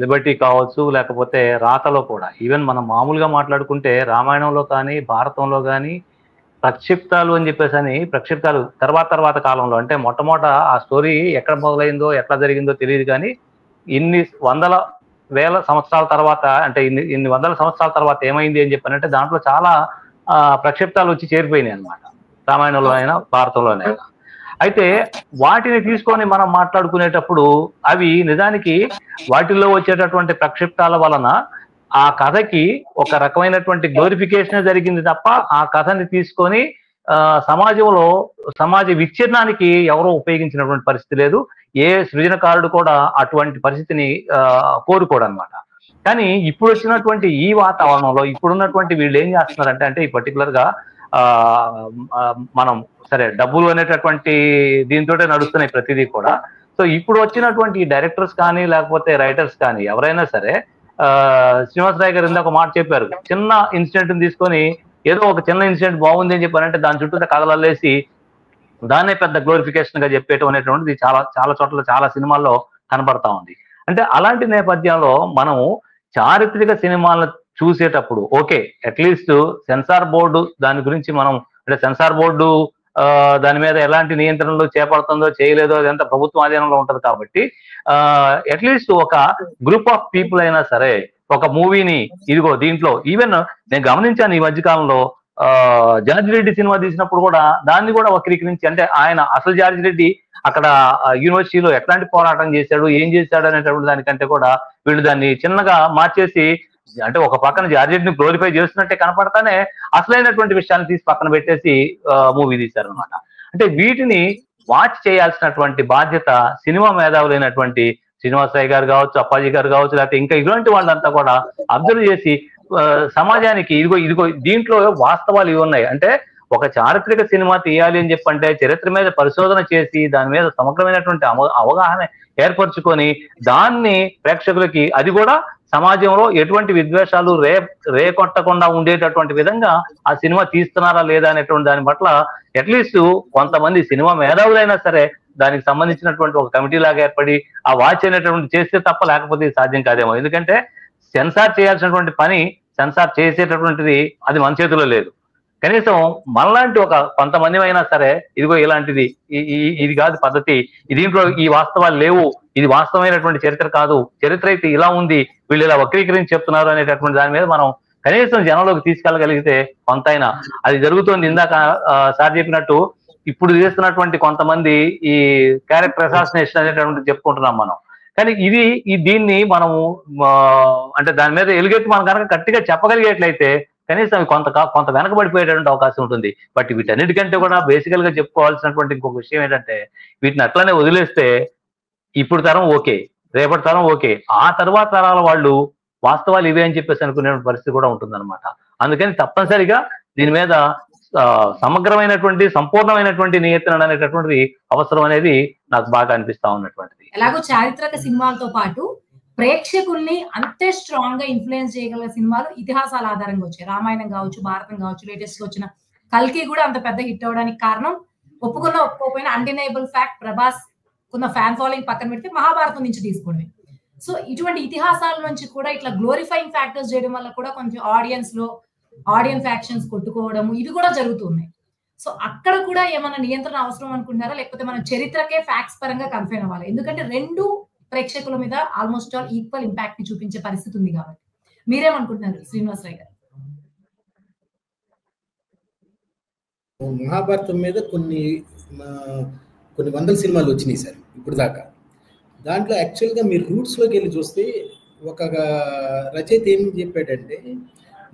Speaker 5: లిబర్టీ కావచ్చు, లేకపోతే రాతలో కూడా ఈవెన్ మనం మామూలుగా మాట్లాడుకుంటే రామాయణంలో కానీ భారతంలో కానీ ప్రక్షిప్తాలు అని చెప్పేసి అని ప్రక్షిప్తాలు తర్వాత కాలంలో అంటే మొట్టమొదట ఆ స్టోరీ ఎక్కడ మొదలైందో ఎట్లా జరిగిందో తెలియదు, కానీ ఇన్ని వందల వేల సంవత్సరాల తర్వాత అంటే ఇన్ని వందల సంవత్సరాల తర్వాత ఏమైంది అని చెప్పానంటే దాంట్లో చాలా ప్రక్షిప్తాలు వచ్చి చేరిపోయినాయి అనమాట, రామాయణంలో అయినా భారతంలోనైనా. అయితే వాటిని తీసుకొని మనం మాట్లాడుకునేటప్పుడు అవి నిజానికి వాటిల్లో వచ్చేటటువంటి ప్రక్షిప్తాల వలన ఆ కథకి ఒక రకమైనటువంటి గ్లోరిఫికేషన్ జరిగింది తప్ప ఆ కథని తీసుకొని సమాజంలో సమాజ విచ్ఛిన్నానికి ఎవరో ఉపయోగించినటువంటి పరిస్థితి లేదు. ఏ సృజనకారుడు కూడా అటువంటి పరిస్థితిని కోరుకోడు అనమాట. కానీ ఇప్పుడు వచ్చినటువంటి ఈ వాతావరణంలో ఇప్పుడున్నటువంటి వీళ్ళు ఏం చేస్తున్నారంటే అంటే ఈ పర్టికులర్ గా మనం సరే డబ్బులు అనేటటువంటి దీంతో నడుస్తున్నాయి ప్రతిదీ కూడా. సో ఇప్పుడు వచ్చినటువంటి డైరెక్టర్స్ కానీ లేకపోతే రైటర్స్ కానీ ఎవరైనా సరే శ్రీనివాసరావు గారు ఇందాక మాట చెప్పారు, చిన్న ఇన్సిడెంట్ తీసుకొని ఏదో ఒక చిన్న ఇన్సిడెంట్ బాగుంది అని చెప్పారంటే దాని చుట్టూ కథలల్లేసి దాన్నే పెద్ద గ్లోరిఫికేషన్ గా చెప్పేయటం అనేటువంటిది చాలా చోట్ల చాలా సినిమాల్లో కనబడతా ఉంది. అంటే అలాంటి నేపథ్యంలో మనము చారిత్రక సినిమాలను చూసేటప్పుడు ఓకే, అట్లీస్ట్ సెన్సార్ బోర్డు దాని గురించి మనం అంటే సెన్సార్ బోర్డు దాని మీద ఎలాంటి నియంత్రణలు చేపడుతుందో చేయలేదో అదంతా ప్రభుత్వం ఆధీనంలో ఉంటది కాబట్టి అట్లీస్ట్ ఒక గ్రూప్ ఆఫ్ పీపుల్ అయినా సరే ఒక మూవీని ఇదిగో దీంట్లో ఈవెన్ నేను గమనించాను ఈ మధ్యకాలంలో జార్జ్ రెడ్డి సినిమా తీసినప్పుడు కూడా దాన్ని కూడా వక్రీకరించి, అంటే ఆయన అసలు జార్జ్ రెడ్డి అక్కడ యూనివర్సిటీలో ఎట్లాంటి పోరాటం చేశాడు, ఏం చేశాడు అనేటువంటి దానికంటే కూడా వీళ్ళు దాన్ని చిన్నగా మార్చేసి, అంటే ఒక పక్కన జార్జ్ రెడ్డిని గ్లోరిఫై చేస్తున్నట్టే కనపడతానే అసలైనటువంటి విషయాన్ని తీసి పక్కన పెట్టేసి మూవీ తీశారనమాట. అంటే వీటిని వాచ్ చేయాల్సినటువంటి బాధ్యత సినిమా మేధావులైనటువంటి శ్రీనివాసరావు గారు కావచ్చు, అప్పాజీ గారు కావచ్చు, లేకపోతే ఇంకా ఇటువంటి వాళ్ళంతా కూడా అబ్జర్వ్ చేసి సమాజానికి ఇదిగో దీంట్లో వాస్తవాలు ఇవి ఉన్నాయి. అంటే ఒక చారిత్రక సినిమా తీయాలి అని చెప్పంటే చరిత్ర మీద పరిశోధన చేసి దాని మీద సమగ్రమైనటువంటి అవగాహన ఏర్పరచుకొని దాన్ని ప్రేక్షకులకి, అది కూడా సమాజంలో ఎటువంటి విద్వేషాలు రేకొట్టకుండా ఉండేటటువంటి విధంగా ఆ సినిమా తీస్తున్నారా లేదా అనేటువంటి దాని పట్ల అట్లీస్ట్ కొంతమంది సినిమా మేధావులైనా సరే దానికి సంబంధించినటువంటి ఒక కమిటీ లాగా ఏర్పడి ఆ వాచ్ అనేటువంటి చేస్తే తప్ప లేకపోతే సాధ్యం కాదేమో. ఎందుకంటే సెన్సార్ చేయాల్సినటువంటి పని సెన్సార్ చేసేటటువంటిది అది మన చేతిలో లేదు. కనీసం మనలాంటి ఒక కొంతమంది అయినా సరే ఇదిగో ఇలాంటిది ఇది కాదు పద్ధతి, దీంట్లో ఈ వాస్తవాలు లేవు, ఇది వాస్తవమైనటువంటి చరిత్ర కాదు, చరిత్ర అయితే ఇలా ఉంది, వీళ్ళు ఇలా వక్రీకరించి చెప్తున్నారు అనేటటువంటి దాని మీద మనం కనీసం జనంలోకి తీసుకెళ్ళగలిగితే కొంతైనా అది జరుగుతుంది. ఇందాక సార్ చెప్పినట్టు ఇప్పుడు చేస్తున్నటువంటి కొంతమంది ఈ క్యారెక్టర్ అసాసినేషన్ అనేటటువంటి చెప్పుకుంటున్నాం మనం. కానీ దీన్ని మనము అంటే దాని మీద ఎలుగెత్తి మనం కనుక గట్టిగా చెప్పగలిగేట్లయితే కనీసం కొంత వెనకబడిపోయేటువంటి అవకాశం ఉంటుంది. బట్ వీటన్నిటికంటే కూడా బేసికల్ గా చెప్పుకోవాల్సినటువంటి ఇంకొక విషయం ఏంటంటే వీటిని అట్లానే వదిలేస్తే ఇప్పుడు తరం ఓకే, రేపటి తరం ఓకే, ఆ తర్వాత తరాల వాళ్ళు వాస్తవాలు ఇవే అని చెప్పేసి అనుకునే పరిస్థితి కూడా ఉంటుందన్నమాట. అందుకని తప్పనిసరిగా దీని మీద సమగ్రమైనటువంటి సంపూర్ణమైనటువంటి నియంత్రణ అనేటటువంటిది అవసరం అనేది నాకు బాగా అనిపిస్తా ఉన్నటువంటిది.
Speaker 1: ఎలాగో చారిత్రక సినిమాలతో పాటు ప్రేక్షకుల్ని అంతే స్ట్రాంగ్ గా ఇన్ఫ్లుయెన్స్ చేయగల సినిమాలు ఇతిహాసాల ఆధారంగా వచ్చాయి. రామాయణం కావచ్చు, భారతం కావచ్చు, లేటెస్ట్ గా వచ్చిన కల్కి కూడా అంత పెద్ద హిట్ అవడానికి కారణం ఒప్పుకోకపోయినా అన్డినైబుల్ ఫ్యాక్ట్ ప్రభాస్ ఉన్న ఫ్యాన్ ఫాలోయింగ్ పక్కన పెడితే మహాభారతం నుంచి తీసుకోండి. సో ఇటువంటి ఇతిహాసాల నుంచి కూడా ఇట్లా గ్లోరిఫైయింగ్ ఫ్యాక్టర్స్ చేయడం వల్ల కూడా కొంచెం ఆడియన్స్ ఫ్యాక్షన్స్ కొట్టుకోవడము ఇవి కూడా జరుగుతున్నాయి. సో అక్కడ కూడా ఏమైనా నియంత్రణ అవసరం అనుకుంటారా, లేకపోతే మన చరిత్రకే ఫ్యాక్ట్స్ పరంగా కన్ఫైన్ అవ్వాలి? ఎందుకంటే రెండు ప్రేక్షకుల మీద ఆల్మోస్ట్ ఆల్ ఈక్వల్ ఇంపాక్ట్ ని చూపించే పరిస్థితి ఉంది కాబట్టి మీరేమనుకుంటున్నారు శ్రీనివాసరావు గారు?
Speaker 3: మహాభారతం మీద కొన్ని వందల సినిమాలు వచ్చినాయి సార్ ఇప్పుడు దాకా. దాంట్లో యాక్చువల్గా మీరు రూట్స్లోకి వెళ్ళి చూస్తే ఒక రచయిత ఏం చెప్పాడంటే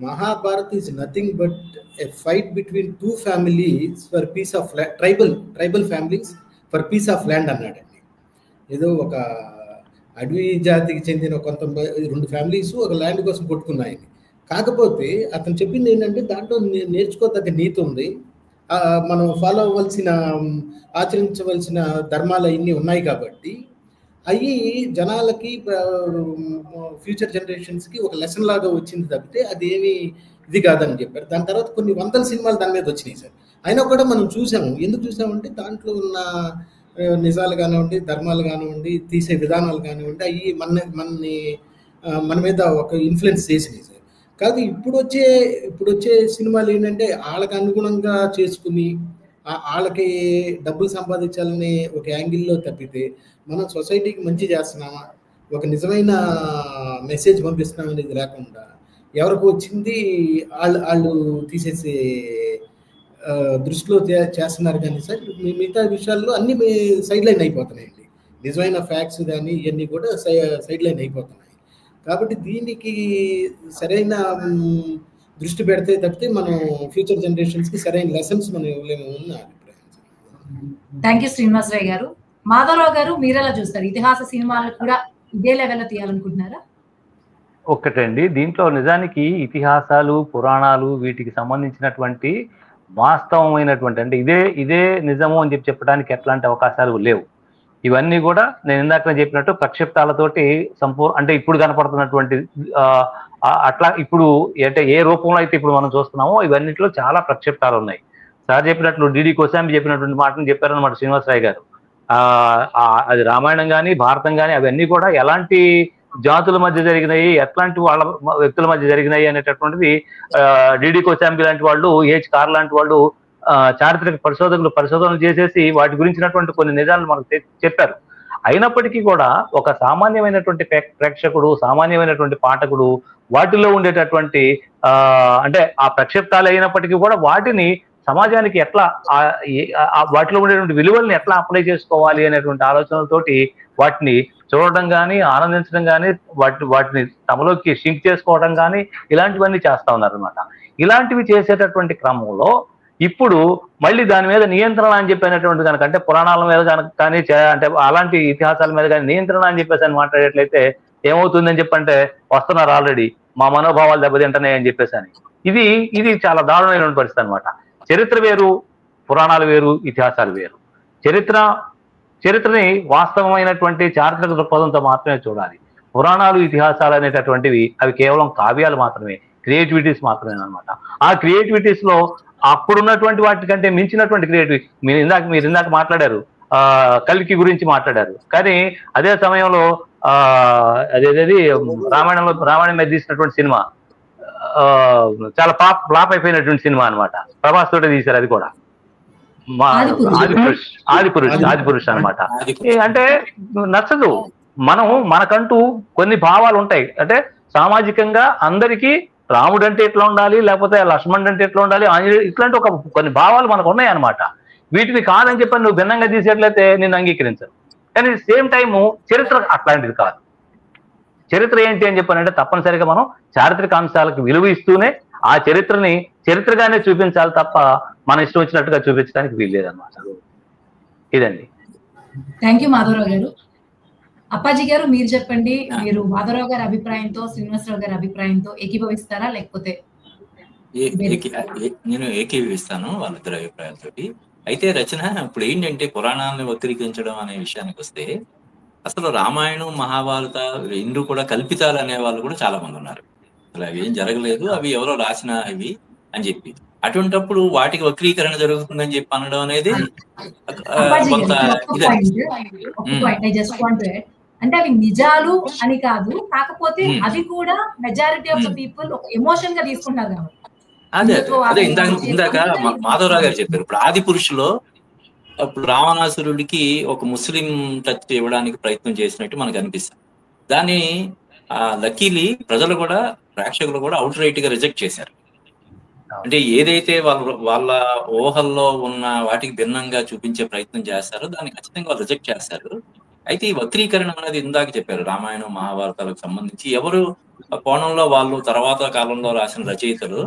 Speaker 3: Mahabharat is nothing but a fight between two families for piece of tribal families for piece of land అన్నాడండి. ఏదో ఒక అడవి జాతికి చెందిన రెండు ఫ్యామిలీస్ ఒక ల్యాండ్ కోసం కొట్టుకున్నాయని. కాకపోతే అతను చెప్పింది ఏంటంటే దాంట్లో నేర్చుకోదగ్గ నీతి ఉంది, మనం ఫాలో అవ్వాల్సిన ఆచరించవలసిన ధర్మాలు అవన్నీ ఉన్నాయి కాబట్టి అవి జనాలకి ఫ్యూచర్ జనరేషన్స్కి ఒక లెసన్ లాగా వచ్చింది తప్పితే అది ఏమి ఇది కాదని చెప్పారు. దాని తర్వాత కొన్ని వందల సినిమాలు దాని మీద వచ్చినాయి సార్. అయినా కూడా మనం చూసాము. ఎందుకు చూసామంటే దాంట్లో ఉన్న నిజాలు కానివ్వండి, ధర్మాలు కానివ్వండి, తీసే విధానాలు కానివ్వండి అవి మన మీద ఒక ఇన్ఫ్లుయెన్స్ చేసినాయి సార్. కాదు ఇప్పుడు వచ్చే సినిమాలు ఏంటంటే వాళ్ళకి అనుగుణంగా చేసుకుని వాళ్ళకి డబ్బులు సంపాదించాలనే ఒక యాంగిల్లో తప్పితే మనం సొసైటీకి మంచి చేస్తున్నామా, ఒక నిజమైన మెసేజ్ పంపిస్తున్నాం అనేది లేకుండా ఎవరికి వచ్చింది వాళ్ళు తీసేసే దృష్టిలో చేస్తున్నారు. కానీ సార్ మిగతా విషయాల్లో అన్ని సైడ్ లైన్ అయిపోతున్నాయండి. నిజమైన ఫ్యాక్ట్స్ కానీ ఇవన్నీ కూడా సైడ్ లైన్ అయిపోతున్నాయి. కాబట్టి దీనికి సరైన దృష్టి పెడితే తప్పితే మనం ఫ్యూచర్ జనరేషన్స్ కి సరైన లెసన్స్ మనం ఇవ్వలేము అన్న అభిప్రాయం.
Speaker 1: థ్యాంక్ యూ శ్రీనివాసరావు గారు. మాధవరావు గారు మీరెలా చూస్తారు? ఇతిహాస సినిమాలు కూడా ఇదే లెవెల్లో తీయాలనుకుంటున్నారా?
Speaker 5: ఒక్కటండి, దీంట్లో నిజానికి ఇతిహాసాలు పురాణాలు వీటికి సంబంధించినటువంటి వాస్తవమైనటువంటి అంటే ఇదే నిజము అని చెప్పడానికి ఎట్లాంటి అవకాశాలు లేవు. ఇవన్నీ కూడా నేను ఇందాక చెప్పినట్టు ప్రక్షిప్తాలతోటి అంటే ఇప్పుడు కనపడుతున్నటువంటి అట్లా ఇప్పుడు అంటే ఏ రూపంలో అయితే ఇప్పుడు మనం చూస్తున్నామో ఇవన్నిట్లో చాలా ప్రక్షిప్తాలు ఉన్నాయి. సార్ చెప్పినట్లు డిడి కోసాంబి చెప్పినటువంటి మాటను చెప్పారన్నమాట శ్రీనివాసరావు గారు. అది రామాయణం కానీ భారతం కానీ అవన్నీ కూడా ఎలాంటి జాతుల మధ్య జరిగినాయి, ఎట్లాంటి వాళ్ళ వ్యక్తుల మధ్య జరిగినాయి అనేటటువంటిది డిడి కోచాంబి లాంటి వాళ్ళు, ఏహెచ్ కార్ లాంటి వాళ్ళు చారిత్రక పరిశోధనలు చేసేసి వాటి గురించినటువంటి కొన్ని నిజాలు మనకు చెప్పారు. అయినప్పటికీ కూడా ఒక సామాన్యమైనటువంటి ప్రేక్షకుడు, సామాన్యమైనటువంటి పాఠకుడు వాటిలో ఉండేటటువంటి అంటే ఆ ప్రక్షిప్తాలు అయినప్పటికీ కూడా వాటిని సమాజానికి ఎట్లా వాటిలో ఉండేటువంటి విలువల్ని ఎట్లా అప్లై చేసుకోవాలి అనేటువంటి ఆలోచనలతోటి వాటిని చూడడం కానీ, ఆనందించడం కానీ, వాటిని తమలోకి షింక్ చేసుకోవడం కానీ ఇలాంటివన్నీ చేస్తా ఉన్నారు అనమాట. ఇలాంటివి చేసేటటువంటి క్రమంలో ఇప్పుడు మళ్ళీ దాని మీద నియంత్రణ అని చెప్పినటువంటి కనుక, అంటే పురాణాల మీద కానీ అంటే అలాంటి ఇతిహాసాల మీద కానీ నియంత్రణ అని చెప్పేసి అని మాట్లాడేట్లయితే ఏమవుతుందని చెప్పంటే వస్తున్నారు ఆల్రెడీ మా మనోభావాలు దెబ్బతింటున్నాయి అని చెప్పేసి అని. ఇది చాలా దారుణమైన పరిస్థితి అనమాట. చరిత్ర వేరు, పురాణాలు వేరు, ఇతిహాసాలు వేరు. చరిత్రని వాస్తవమైనటువంటి చారిత్రక దృక్పథంతో మాత్రమే చూడాలి. పురాణాలు, ఇతిహాసాలు అనేటటువంటివి అవి కేవలం కావ్యాలు మాత్రమే, క్రియేటివిటీస్ మాత్రమే అనమాట. ఆ క్రియేటివిటీస్ లో అప్పుడున్నటువంటి వాటికంటే మించినటువంటి క్రియేటివిటీ మీరు ఇందాక మాట్లాడారు, కల్కి గురించి మాట్లాడారు. కానీ అదే సమయంలో అదేది రామాయణం మీద తీసినటువంటి సినిమా చాలా ఫ్లాప్ అయిపోయినటువంటి సినిమా అనమాట. ప్రభాస్ తోటే తీశారు, అది కూడా ఆదిపురుష్ అనమాట. అంటే నచ్చదు. మనకంటూ కొన్ని భావాలు ఉంటాయి. అంటే సామాజికంగా అందరికీ రాముడు అంటే ఎట్లా ఉండాలి, లేకపోతే లక్ష్మణుడు అంటే ఎట్లా ఉండాలి, ఆంజనేయుడు, ఇట్లాంటి కొన్ని భావాలు మనకు ఉన్నాయి అనమాట. వీటిని కాదని చెప్పని నువ్వు భిన్నంగా తీసేట్లయితే నేను అంగీకరించను. కానీ సేమ్ టైము చరిత్ర అట్లాంటిది కాదు. చరిత్ర ఏంటి అని చెప్పానంటే తప్పనిసరిగా మనం చారిత్రక అంశాలకు విలువ ఇస్తూనే ఆ చరిత్రని చరిత్రగానే చూపించాలి తప్ప మన ఇష్టం వచ్చినట్టుగా చూపించడానికి వీల్లేదన్నమాట. ఇదండి.
Speaker 1: థ్యాంక్ యూ మాధవరావు గారు. అప్పాజీ గారు మీరు చెప్పండి, మీరు మాధవరావు గారి అభిప్రాయంతో శ్రీనివాసరావు గారి అభిప్రాయంతో ఏకీభవిస్తారా లేకపోతే?
Speaker 4: నేను ఏకీభవిస్తాను వాళ్ళిద్దరు అభిప్రాయాలతోటి. అయితే రచన ఇప్పుడు ఏంటంటే పురాణాలను వక్రీకరించడం అనే విషయానికి వస్తే అసలు రామాయణం, మహాభారత రెండు కూడా కల్పితాలు అనే వాళ్ళు కూడా చాలా మంది ఉన్నారు. అసలు అవి ఏం జరగలేదు, అవి ఎవరో రాసిన ఇవి అని చెప్పి. అటువంటిప్పుడు వాటికి వక్రీకరణ జరుగుతుందని చెప్పి అనడం అనేది కొంత
Speaker 1: అంటే అవి నిజాలు అని కాదు, కాకపోతే అది కూడా మెజారిటీ ఆఫ్ ద పీపుల్ ఒక ఎమోషన్ గా తీసుకుంటారు కాబట్టి.
Speaker 4: అదే ఇందాక మాధవరావు గారు చెప్పారు. ఇప్పుడు ఆది పురుషులో అప్పుడు రావణాసురుడికి ఒక ముస్లిం టచ్ ఇవ్వడానికి ప్రయత్నం చేసినట్టు మనకు అనిపిస్తుంది. దాన్ని లక్కీలీ ప్రజలు కూడా, ప్రేక్షకులు కూడా అవుట్ రైట్ గా రిజెక్ట్ చేశారు. అంటే ఏదైతే వాళ్ళ ఊహల్లో ఉన్న వాటికి భిన్నంగా చూపించే ప్రయత్నం చేస్తారో దాన్ని ఖచ్చితంగా వాళ్ళు రిజెక్ట్ చేస్తారు. అయితే ఈ వక్రీకరణ అనేది ఇందాక చెప్పారు, రామాయణం, మహాభారతాలకు సంబంధించి ఎవరు కోణంలో వాళ్ళు తర్వాత కాలంలో రాసిన రచయితలు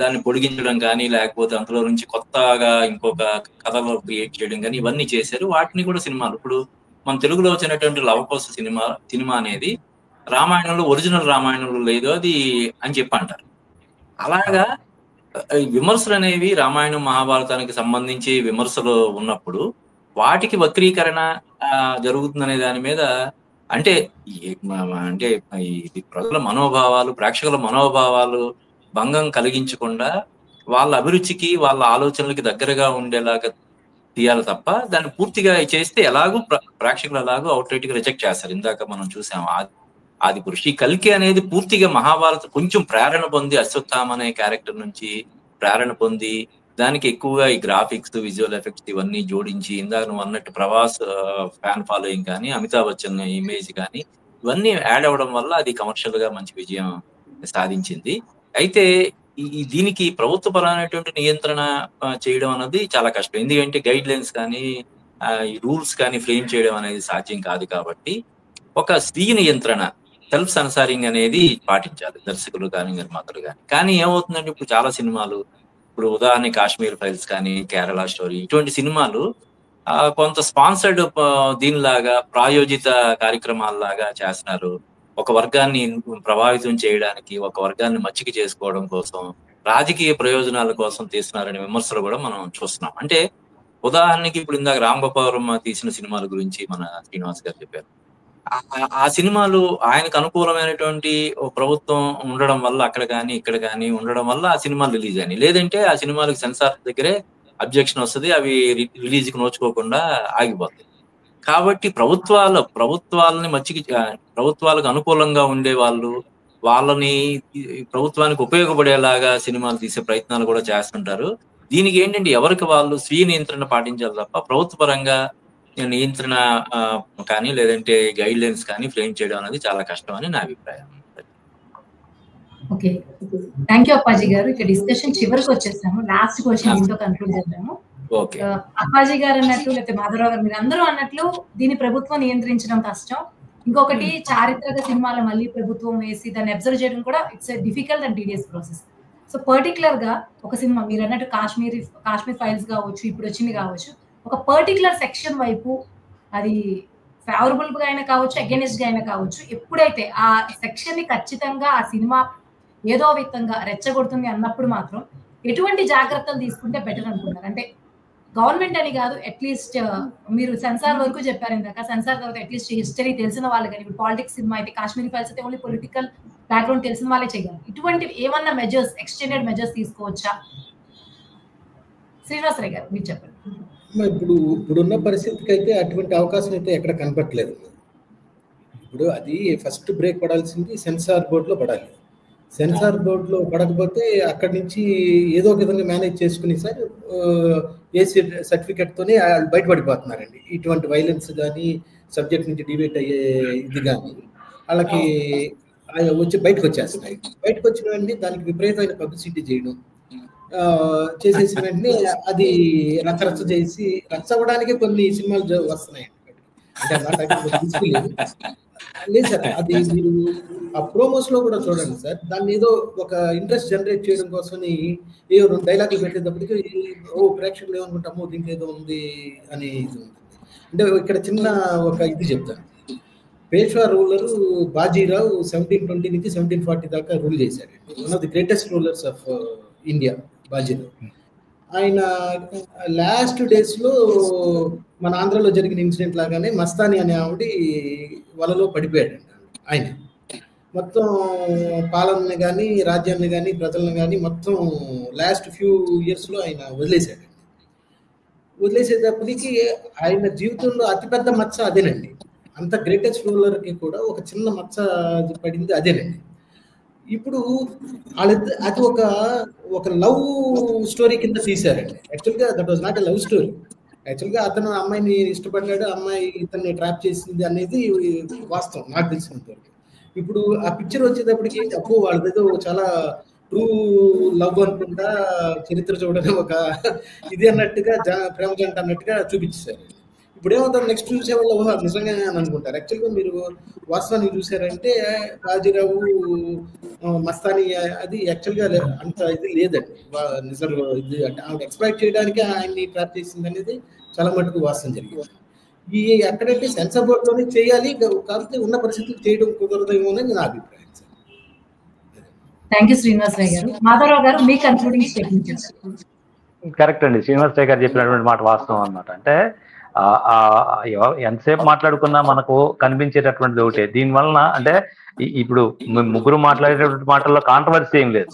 Speaker 4: దాన్ని పొడిగించడం కానీ, లేకపోతే అందులో నుంచి కొత్తగా ఇంకొక కథలో క్రియేట్ చేయడం కానీ ఇవన్నీ చేశారు. వాటిని కూడా సినిమాలు, ఇప్పుడు మన తెలుగులో వచ్చినటువంటి లవకోస సినిమా అనేది రామాయణంలో ఒరిజినల్ రామాయణంలో లేదు అది అని చెప్పి అంటారు. అలాగా విమర్శలు అనేవి రామాయణం, మహాభారతానికి సంబంధించి విమర్శలు ఉన్నప్పుడు వాటికి వక్రీకరణ జరుగుతుందనే దాని మీద అంటే ఇది ప్రజల మనోభావాలు, ప్రేక్షకుల మనోభావాలు భంగం కలిగించకుండా వాళ్ళ అభిరుచికి, వాళ్ళ ఆలోచనలకి దగ్గరగా ఉండేలాగా తీయాలి తప్ప దాన్ని పూర్తిగా చేస్తే ఎలాగూ ప్రేక్షకులు ఎలాగూ అవుట్ రైట్ గా రిజెక్ట్ చేస్తారు. ఇందాక మనం చూసాం ఆది పురుషు. ఈ కల్కి అనేది పూర్తిగా మహాభారత కొంచెం ప్రేరణ పొంది, అశ్వత్థామ అనే క్యారెక్టర్ నుంచి ప్రేరణ పొంది దానికి ఎక్కువగా ఈ గ్రాఫిక్స్, విజువల్ ఎఫెక్ట్స్ ఇవన్నీ జోడించి, ఇందాక నువ్వు అన్నట్టు ప్రభాస్ ఫ్యాన్ ఫాలోయింగ్ కానీ, అమితాబ్ బచ్చన్ ఇమేజ్ కానీ ఇవన్నీ యాడ్ అవ్వడం వల్ల అది కమర్షియల్ గా మంచి విజయం సాధించింది. అయితే దీనికి ప్రభుత్వ పరమైనటువంటి నియంత్రణ చేయడం అనేది చాలా కష్టం. ఎందుకంటే గైడ్ లైన్స్ కానీ ఈ రూల్స్ కానీ ఫ్రేమ్ చేయడం అనేది సాధ్యం కాదు. కాబట్టి ఒక స్వీయ నియంత్రణ, సెల్ఫ్ సెన్సారింగ్ అనేది పాటించాలి దర్శకులు కానీ, నిర్మాతలు కానీ. కానీ ఏమవుతుందంటే ఇప్పుడు చాలా సినిమాలు, ఇప్పుడు ఉదాహరణ కాశ్మీర్ ఫైల్స్ కానీ, కేరళ స్టోరీ, ఇటువంటి సినిమాలు కొంత స్పాన్సర్డ్ దీనిలాగా ప్రాయోజిత కార్యక్రమాల్లాగా చేస్తున్నారు. ఒక వర్గాన్ని ప్రభావితం చేయడానికి, ఒక వర్గాన్ని మచ్చిక చేసుకోవడం కోసం, రాజకీయ ప్రయోజనాల కోసం తీస్తున్నారనే విమర్శలు కూడా మనం చూస్తున్నాం. అంటే ఉదాహరణకి ఇప్పుడు ఇందాక రామ్ గోపాల్ వర్మ తీసిన సినిమాల గురించి మన శ్రీనివాస్ గారు చెప్పారు. ఆ సినిమాలు ఆయనకు అనుకూలమైనటువంటి ప్రభుత్వం ఉండడం వల్ల అక్కడ కానీ ఇక్కడ కానీ ఉండడం వల్ల ఆ సినిమాలు రిలీజ్ అయినాయి. లేదంటే ఆ సినిమాలకు సెన్సార్ దగ్గరే అబ్జెక్షన్ వస్తుంది, అవి రిలీజ్కి నోచుకోకుండా ఆగిపోతాయి. కాబట్టి ప్రభుత్వాలని ప్రభుత్వాలకు అనుకూలంగా ఉండే వాళ్ళు, వాళ్ళని ప్రభుత్వానికి ఉపయోగపడేలాగా సినిమాలు తీసే ప్రయత్నాలు కూడా చేస్తుంటారు. దీనికి ఏంటంటే ఎవరికి వాళ్ళు స్వీయ నియంత్రణ పాటించాలి తప్ప ప్రభుత్వ పరంగా నియంత్రణ కానీ లేదంటే గైడ్ లైన్స్ కానీ ఫ్రేమ్ చేయడం అనేది చాలా కష్టం అని నా అభిప్రాయం.
Speaker 1: ఓకే, థ్యాంక్ యూ అప్పాజీ గారు. ఇక డిస్కషన్ చివరికి వచ్చేసాము. లాస్ట్ క్వశ్చన్ దీంతో కన్క్లూడ్ చేద్దాము. అప్పాజీ గారు అన్నట్లు లేకపోతే మాధవరావు గారు మీరు అందరూ అన్నట్లు దీన్ని ప్రభుత్వం నియంత్రించడం కష్టం. ఇంకొకటి చారిత్రక సినిమాలు మళ్ళీ ప్రభుత్వం వేసి దాన్ని అబ్జర్వ్ చేయడం కూడా it's difficult and tedious process. So particular గా ఒక సినిమా మీరు అన్నట్టు కాశ్మీర్ ఫైల్స్ కావచ్చు, ఇప్పుడు వచ్చింది కావచ్చు, ఒక పర్టికులర్ సెక్షన్ వైపు అది ఫేవరబుల్ గా అయినా కావచ్చు, అగెనిస్ట్ గా అయినా కావచ్చు, ఎప్పుడైతే ఆ సెక్షన్ ని ఖచ్చితంగా ఆ సినిమా ఏదో విధంగా రెచ్చగొడుతుంది అన్నప్పుడు మాత్రం ఎటువంటి జాగ్రత్తలు తీసుకుంటే బెటర్ అనుకున్నారు? అంటే గవర్నమెంట్ అని కాదు, అట్లీస్ట్ మీరు సెన్సార్ వరకు చెప్పారు ఇందాక, సెన్సార్ తర్వాత అట్లీస్ట్ హిస్టరీ తెలిసిన వాళ్ళు కానీ, ఇప్పుడు పాలిటిక్స్ సినిమా అయితే కాశ్మీర్ ఫైల్స్ అయితే ఓన్లీ పొలిటికల్ బ్యాక్గ్రౌండ్ తెలిసిన వాళ్ళే చేయగలరు. ఇటువంటి ఏమన్నా మెజర్స్, ఎక్స్టెండెడ్ మెజర్స్ తీసుకోవచ్చా? శ్రీనివాసరావు గారు మీరు చెప్పండి.
Speaker 3: ఇప్పుడున్న పరిస్థితికి అయితే అటువంటి అవకాశం అయితే ఎక్కడ కనపట్లేదు. ఇప్పుడు అది ఫస్ట్ బ్రేక్ పడాల్సింది సెన్సార్ బోర్డులో పడాలి. సెన్సార్ బోర్డులో పడకపోతే అక్కడి నుంచి ఏదో ఒక విధంగా మేనేజ్ చేసుకుని సార్ ఏ సర్టిఫికెట్తోనే బయటపడిపోతున్నారండి. ఇటువంటి వైలెన్స్ కానీ సబ్జెక్ట్ నుంచి డిబేట్ అయ్యే ఇది కానీ వాళ్ళకి వచ్చి బయటకు వచ్చేస్తున్నాయి. బయటకు వచ్చిన వెంటనే దానికి విపరీతమైన పబ్లిసిటీ చేయడం, చేసేసిన వెంటనే అది రచ్చ చేసి రచ్చ అవ్వడానికి కొన్ని సినిమాలు వస్తున్నాయి. అంటే లేదు సార్, అది మీరు ఆ ప్రోమోస్ లో కూడా చూడండి సార్, దాన్ని ఏదో ఒక ఇంట్రెస్ట్ జనరేట్ చేయడం కోసం ఏ 2 డైలాగులు పెట్టేటప్పటికి ప్రేక్షకులు ఏమనుకుంటామో దీనికి ఏదో ఉంది అని ఇది ఉంటుంది. అంటే ఇక్కడ చిన్న ఒక ఇది చెప్తాను. పేష్వా రూలర్ బాజీరావు 1720 నుంచి 1740 దాకా రూల్ చేశాడు. One of the greatest rulers of India Bajirao. ఆయన లాస్ట్ డేస్ లో మన ఆంధ్రలో జరిగిన ఇన్సిడెంట్ లాగానే మస్తాని అనే ఆవిడ వలలో పడిపోయాడు. ఆయన మొత్తం పాలనని కానీ రాజ్యాన్ని కానీ ప్రజలను కానీ మొత్తం లాస్ట్ ఫ్యూ ఇయర్స్ లో ఆయన వదిలేశాడు. వదిలేసేటప్పటికి ఆయన జీవితంలో అతిపెద్ద మచ్చ అదేనండి. అంత గ్రేటెస్ట్ రూలర్కి కూడా ఒక చిన్న మచ్చ పడింది అదేనండి. ఇప్పుడు అది ఒక లవ్ స్టోరీ కింద తీశారండి. యాక్చువల్గా that was not a love story. యాక్చువల్గా అతను అమ్మాయిని ఇష్టపడ్డాడు, అమ్మాయి ఇతన్ని ట్రాప్ చేసింది అనేది వాస్తవం నాకు తెలిసినంత వరకు. ఇప్పుడు ఆ పిక్చర్ వచ్చేటప్పటికి అప్పు వాళ్ళదేదో చాలా ట్రూ లవ్ అనుకుంటా చరిత్ర చూడని ఒక ఇది అన్నట్టుగా ప్రేమ జంట అన్నట్టుగా చూపించేశారు. ఇప్పుడు ఏమవుతుంది, నెక్స్ట్ చూసే వాళ్ళు నిజంగా అని అనుకుంటారు. యాక్చువల్గా మీరు వాస్తవాన్ని చూసారంటే బాజీరావు మస్తాని అది యాక్చువల్గా అంత ఇది లేదండి. నిజం ఇది అంటే ఆవిడ ఎక్స్ప్లాయిట్ చేయడానికి ఆయన్ని ట్రాప్ చేసింది అనేది చాలా మటుకు వాస్తవం జరిగింది. ఈ ఎక్కడంటే సెన్సార్ బోర్డులోనే చేయాలి, కాకపోతే ఉన్న పరిస్థితులు చేయడం కుదరదేమో అని నా అభిప్రాయం.
Speaker 1: థ్యాంక్ యూ శ్రీనివాసరావు గారు. మాధవరావు గారు మీ కన్క్లూడింగ్ స్టేట్మెంట్.
Speaker 5: కరెక్ట్ అండి, శ్రీనివాసరావు గారు చెప్పినటువంటి మాట వాస్తవం అన్నమాట. అంటే ఎంతసేపు మాట్లాడుకున్నా మనకు కనిపించేటటువంటిది ఒకటే. దీనివలన అంటే ఇప్పుడు ముగ్గురు మాట్లాడేటటువంటి మాటల్లో కాంట్రవర్సీ ఏం లేదు.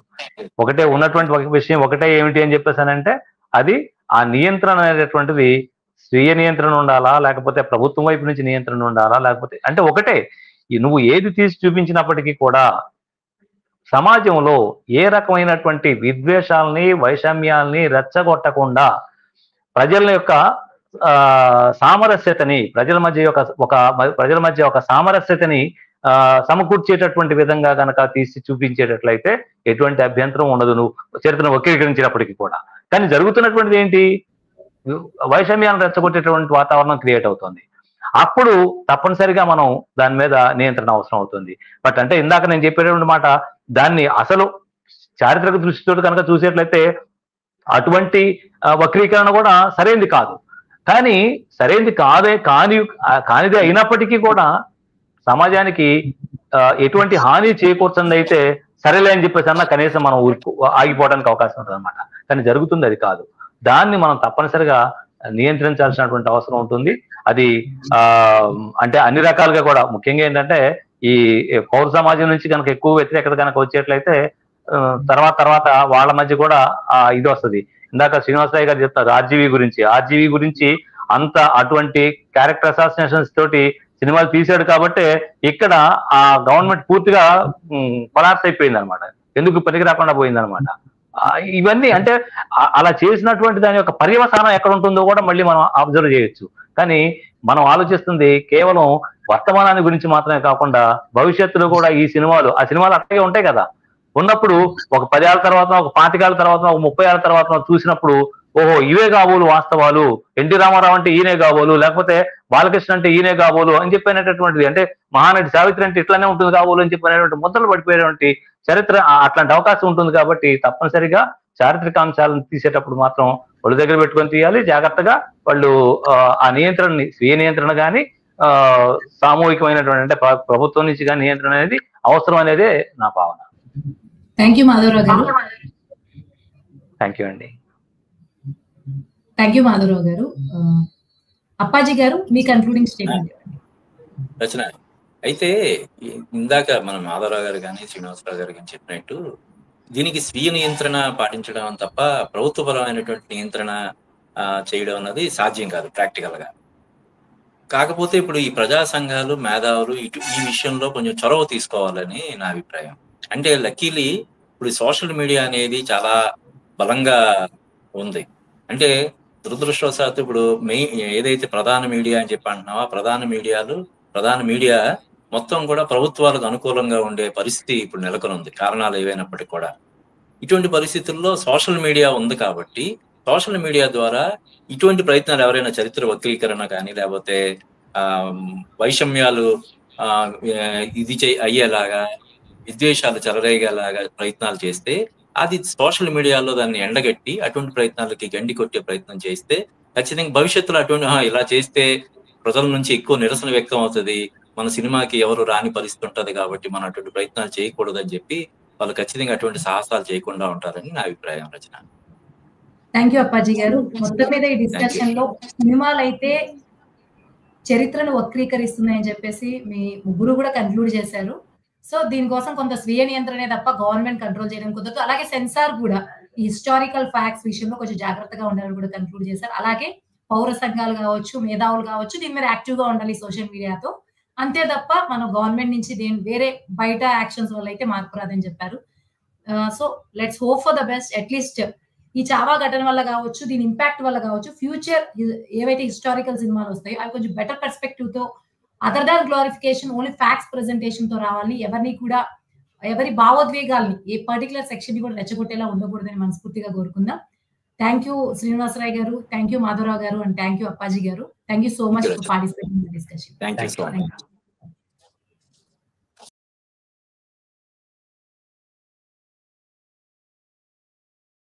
Speaker 5: ఒకటే ఉన్నటువంటి ఒక విషయం ఒకటే ఏమిటి అని చెప్పేసానంటే అది ఆ నియంత్రణ అనేటటువంటిది స్వీయ నియంత్రణ ఉండాలా, లేకపోతే ప్రభుత్వం వైపు నుంచి నియంత్రణ ఉండాలా, లేకపోతే అంటే ఒకటే. నువ్వు ఏది తీసి చూపించినప్పటికీ కూడా సమాజంలో ఏ రకమైనటువంటి విద్వేషాలని వైషమ్యాలని రెచ్చగొట్టకుండా ప్రజల యొక్క సామరస్యతని ప్రజల మధ్య ఒక సామరస్యతని సమకూర్చేటటువంటి విధంగా కనుక తీసి చూపించేటట్లయితే ఎటువంటి అభ్యంతరం ఉండదు, నువ్వు చరిత్రను వక్రీకరించినప్పటికీ కూడా. కానీ జరుగుతున్నటువంటిది ఏంటి, వైషమ్యాలను రెచ్చగొట్టేటువంటి వాతావరణం క్రియేట్ అవుతుంది. అప్పుడు తప్పనిసరిగా మనం దాని మీద నియంత్రణ అవసరం అవుతుంది. బట్ అంటే ఇందాక నేను చెప్పేటువంటి మాట, దాన్ని అసలు చారిత్రక దృష్టితో కనుక చూసేట్లయితే అటువంటి వక్రీకరణ కూడా సరైనది కాదు. కానీ సరైనది కానిదే అయినప్పటికీ కూడా సమాజానికి ఎటువంటి హాని చేకూర్చండి అయితే సరేలే అని చెప్పేసి అన్న కనీసం మనం ఆగిపోవడానికి అవకాశం ఉంటుంది అనమాట. కానీ జరుగుతుంది అది కాదు. దాన్ని మనం తప్పనిసరిగా నియంత్రించాల్సినటువంటి అవసరం ఉంటుంది. అది అంటే అన్ని రకాలుగా కూడా, ముఖ్యంగా ఏంటంటే ఈ పౌర సమాజం నుంచి కనుక ఎక్కువ వ్యతిరేకత కనుక వచ్చేట్లయితే తర్వాత వాళ్ళ మధ్య కూడా ఇది వస్తుంది. ఇందాక శ్రీనివాసరావు గారు చెప్తారు ఆర్జీవీ గురించి అంత అటువంటి క్యారెక్టర్ అసాసినేషన్స్ తోటి సినిమాలు తీశాడు కాబట్టి ఇక్కడ ఆ గవర్నమెంట్ పూర్తిగా కొలాప్స్ అయిపోయింది అనమాట, ఎందుకు పనికి రాకుండా పోయింది అనమాట. ఇవన్నీ అంటే అలా చేసినటువంటి దాని యొక్క పర్యవసానం ఎక్కడ ఉంటుందో కూడా మళ్ళీ మనం అబ్జర్వ్ చేయొచ్చు. కానీ మనం ఆలోచిస్తుంది కేవలం వర్తమానాన్ని గురించి మాత్రమే కాకుండా భవిష్యత్తులో కూడా ఈ సినిమాలు ఆ సినిమాలు అట్లాగే ఉంటాయి కదా, ఉన్నప్పుడు ఒక 10 ఏళ్ల తర్వాత, ఒక 25 ఏళ్ల తర్వాత, ఒక 30 ఏళ్ల తర్వాత చూసినప్పుడు ఓహో ఇవే కాబోలు వాస్తవాలు, ఎన్టీ రామారావు అంటే ఈయనే కాబోలు, లేకపోతే బాలకృష్ణ అంటే ఈయనే కాబోలు అని చెప్పినటువంటిది, అంటే మహానటి సావిత్రి అంటే ఇట్లానే ఉంటుంది కాబోలు అని చెప్పినటువంటి ముద్రలు పడిపోయేటువంటి చరిత్ర అట్లాంటి అవకాశం ఉంటుంది. కాబట్టి తప్పనిసరిగా చారిత్రక అంశాలను తీసేటప్పుడు మాత్రం ఒళ్ళు దగ్గర పెట్టుకొని తీయాలి, జాగ్రత్తగా వాళ్ళు ఆ నియంత్రణని, స్వీయ నియంత్రణ కానీ సామూహికమైనటువంటి అంటే ప్రభుత్వం నుంచి కానీ నియంత్రణ అనేది అవసరం అనేదే నా భావన.
Speaker 1: థ్యాంక్ యూ మాధవరావు గారు.
Speaker 5: థ్యాంక్ యూ అండి.
Speaker 1: థ్యాంక్ యూ మాధవరావు గారు. అప్పాజీ గారు మీ కన్క్లూడింగ్ స్టేట్మెంట్.
Speaker 4: రచన అయితే ఇందాక మన మాధవరావు గారు కానీ శ్రీనివాసరావు గారు కానీ చెప్పినట్టు దీనికి స్వీయ నియంత్రణ పాటించడం తప్ప ప్రభుత్వపరమైనటువంటి నియంత్రణ చేయడం అన్నది సాధ్యం కాదు ప్రాక్టికల్ గా. కాకపోతే ఇప్పుడు ఈ ప్రజా సంఘాలు, మేధావులు ఈ విషయంలో కొంచెం చొరవ తీసుకోవాలని నా అభిప్రాయం. అంటే లక్కీలీ ఇప్పుడు సోషల్ మీడియా అనేది చాలా బలంగా ఉంది. అంటే దురదృష్టవశాత్తు ఇప్పుడు ఏదైతే ప్రధాన మీడియా అని చెప్పి అంటున్నావో ప్రధాన మీడియా మొత్తం కూడా ప్రభుత్వాలకు అనుకూలంగా ఉండే పరిస్థితి ఇప్పుడు నెలకొని ఉంది, కారణాలు ఏవైనప్పటికీ కూడా. ఇటువంటి పరిస్థితుల్లో సోషల్ మీడియా ఉంది కాబట్టి సోషల్ మీడియా ద్వారా ఇటువంటి ప్రయత్నాలు ఎవరైనా చరిత్ర వక్రీకరణ కానీ లేకపోతే వైషమ్యాలు అయ్యేలాగా, విద్వేషాలు చెలరేగేలాగా ప్రయత్నాలు చేస్తే అది సోషల్ మీడియాలో దాన్ని ఎండగట్టి అటువంటి ప్రయత్నాలకి గండి కొట్టే ప్రయత్నం చేస్తే ఖచ్చితంగా భవిష్యత్తులో అటువంటి ఇలా చేస్తే ప్రజల నుంచి ఎక్కువ నిరసన వ్యక్తం అవుతుంది, మన సినిమాకి ఎవరు రాని పరిస్థితి ఉంటది కాబట్టి మనం అటువంటి ప్రయత్నాలు చేయకూడదని చెప్పి వాళ్ళు ఖచ్చితంగా అటువంటి సాహసాలు చేయకుండా ఉంటారని నా అభిప్రాయం. రచన.
Speaker 1: థ్యాంక్ యూ అప్పాజీ గారు. మొత్తం మీద ఈ డిస్కషన్ లో సినిమాలు అయితే చరిత్రను వక్రీకరిస్తున్నాయని చెప్పేసి మీ ముగ్గురు కూడా కన్క్లూడ్ చేశారు. సో దీనికోసం కొంత స్వీయ నియంత్రణే తప్ప గవర్నమెంట్ కంట్రోల్ చేయడం కుదరదు. అలాగే సెన్సార్ కూడా ఈ హిస్టారికల్ ఫ్యాక్ట్స్ విషయంలో కొంచెం జాగ్రత్తగా ఉండాలని కూడా కన్క్లూడ్ చేశారు. అలాగే పౌర సంఘాలు కావచ్చు, మేధావులు కావచ్చు, దీని మీద యాక్టివ్ గా ఉండాలి సోషల్ మీడియాతో. అంతే తప్ప మనం గవర్నమెంట్ నుంచి వేరే బయట యాక్షన్స్ వల్ల అయితే మార్పు రాదని చెప్పారు. So let's hope for the best. At least ఈ చావా ఘటన వల్ల కావచ్చు, దీని ఇంపాక్ట్ వల్ల కావచ్చు, ఫ్యూచర్ ఏవైతే హిస్టారికల్ సినిమాలు వస్తాయో అవి కొంచెం బెటర్ పర్స్పెక్టివ్ తో, other than glorification, only facts presentation తో రావాలి. ఎవరి భావోద్వేగాల్ని ఏ పర్టికులర్ సెక్షన్ ని కూడా రెచ్చగొట్టేలా ఉండకూడదని మనస్ఫూర్తిగా కోరుకుందాం. థ్యాంక్ యూ శ్రీనివాసరావు గారు, థ్యాంక్ యూ మాధవరావు గారు, అండ్ థ్యాంక్ యూ అప్పాజీ గారు. Thank you so much for participating in the discussion.
Speaker 4: Thank you so much.